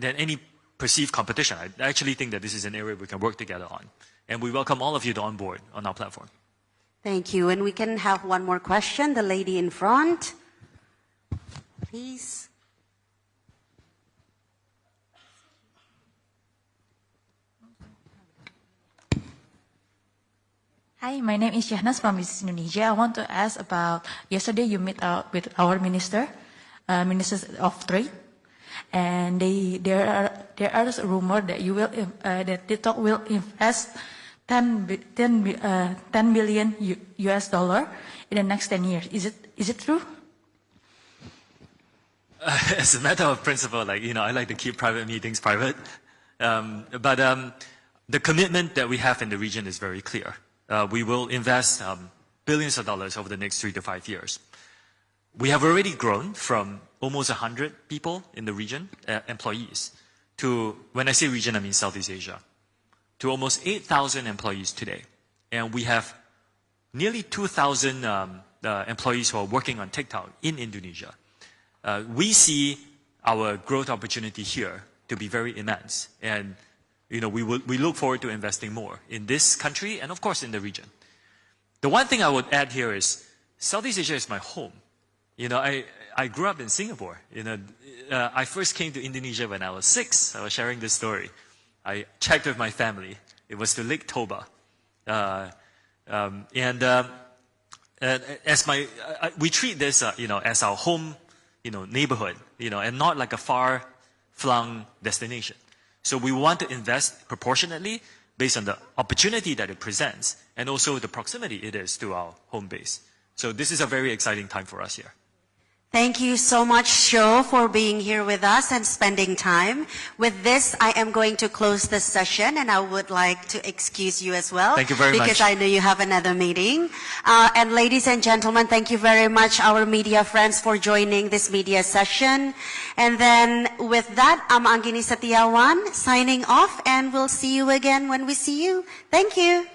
any perceived competition. I actually think that this is an area we can work together on, and we welcome all of you to onboard on our platform. Thank you, and we can have one more question. The lady in front, please. Hi, my name is Shahnas from Indonesia. I want to ask about, yesterday you met with our ministers of trade, and there are rumors that that TikTok will invest 10 billion US dollar in the next 10 years. Is it true? As a matter of principle, I like to keep private meetings private. But the commitment that we have in the region is very clear. We will invest billions of dollars over the next 3 to 5 years. We have already grown from almost 100 people in the region, employees, to, when I say region, I mean Southeast Asia, to almost 8,000 employees today. And we have nearly 2,000 employees who are working on TikTok in Indonesia. We see our growth opportunity here to be very immense. And we look forward to investing more in this country and, of course, in the region. The one thing I would add here is Southeast Asia is my home. I grew up in Singapore. I first came to Indonesia when I was 6. I was sharing this story. I checked with my family. It was to Lake Toba. We treat this, as our home, neighborhood, and not like a far-flung destination. So we want to invest proportionately based on the opportunity that it presents and also the proximity it is to our home base. So this is a very exciting time for us here. Thank you so much, Shou, for being here with us and spending time. With this, I am going to close this session, and I would like to excuse you as well. Thank you very much. Because I know you have another meeting. And ladies and gentlemen, thank you very much, our media friends, for joining this media session. And then with that, I'm Anggini Setiawan, signing off, and we'll see you again when we see you. Thank you.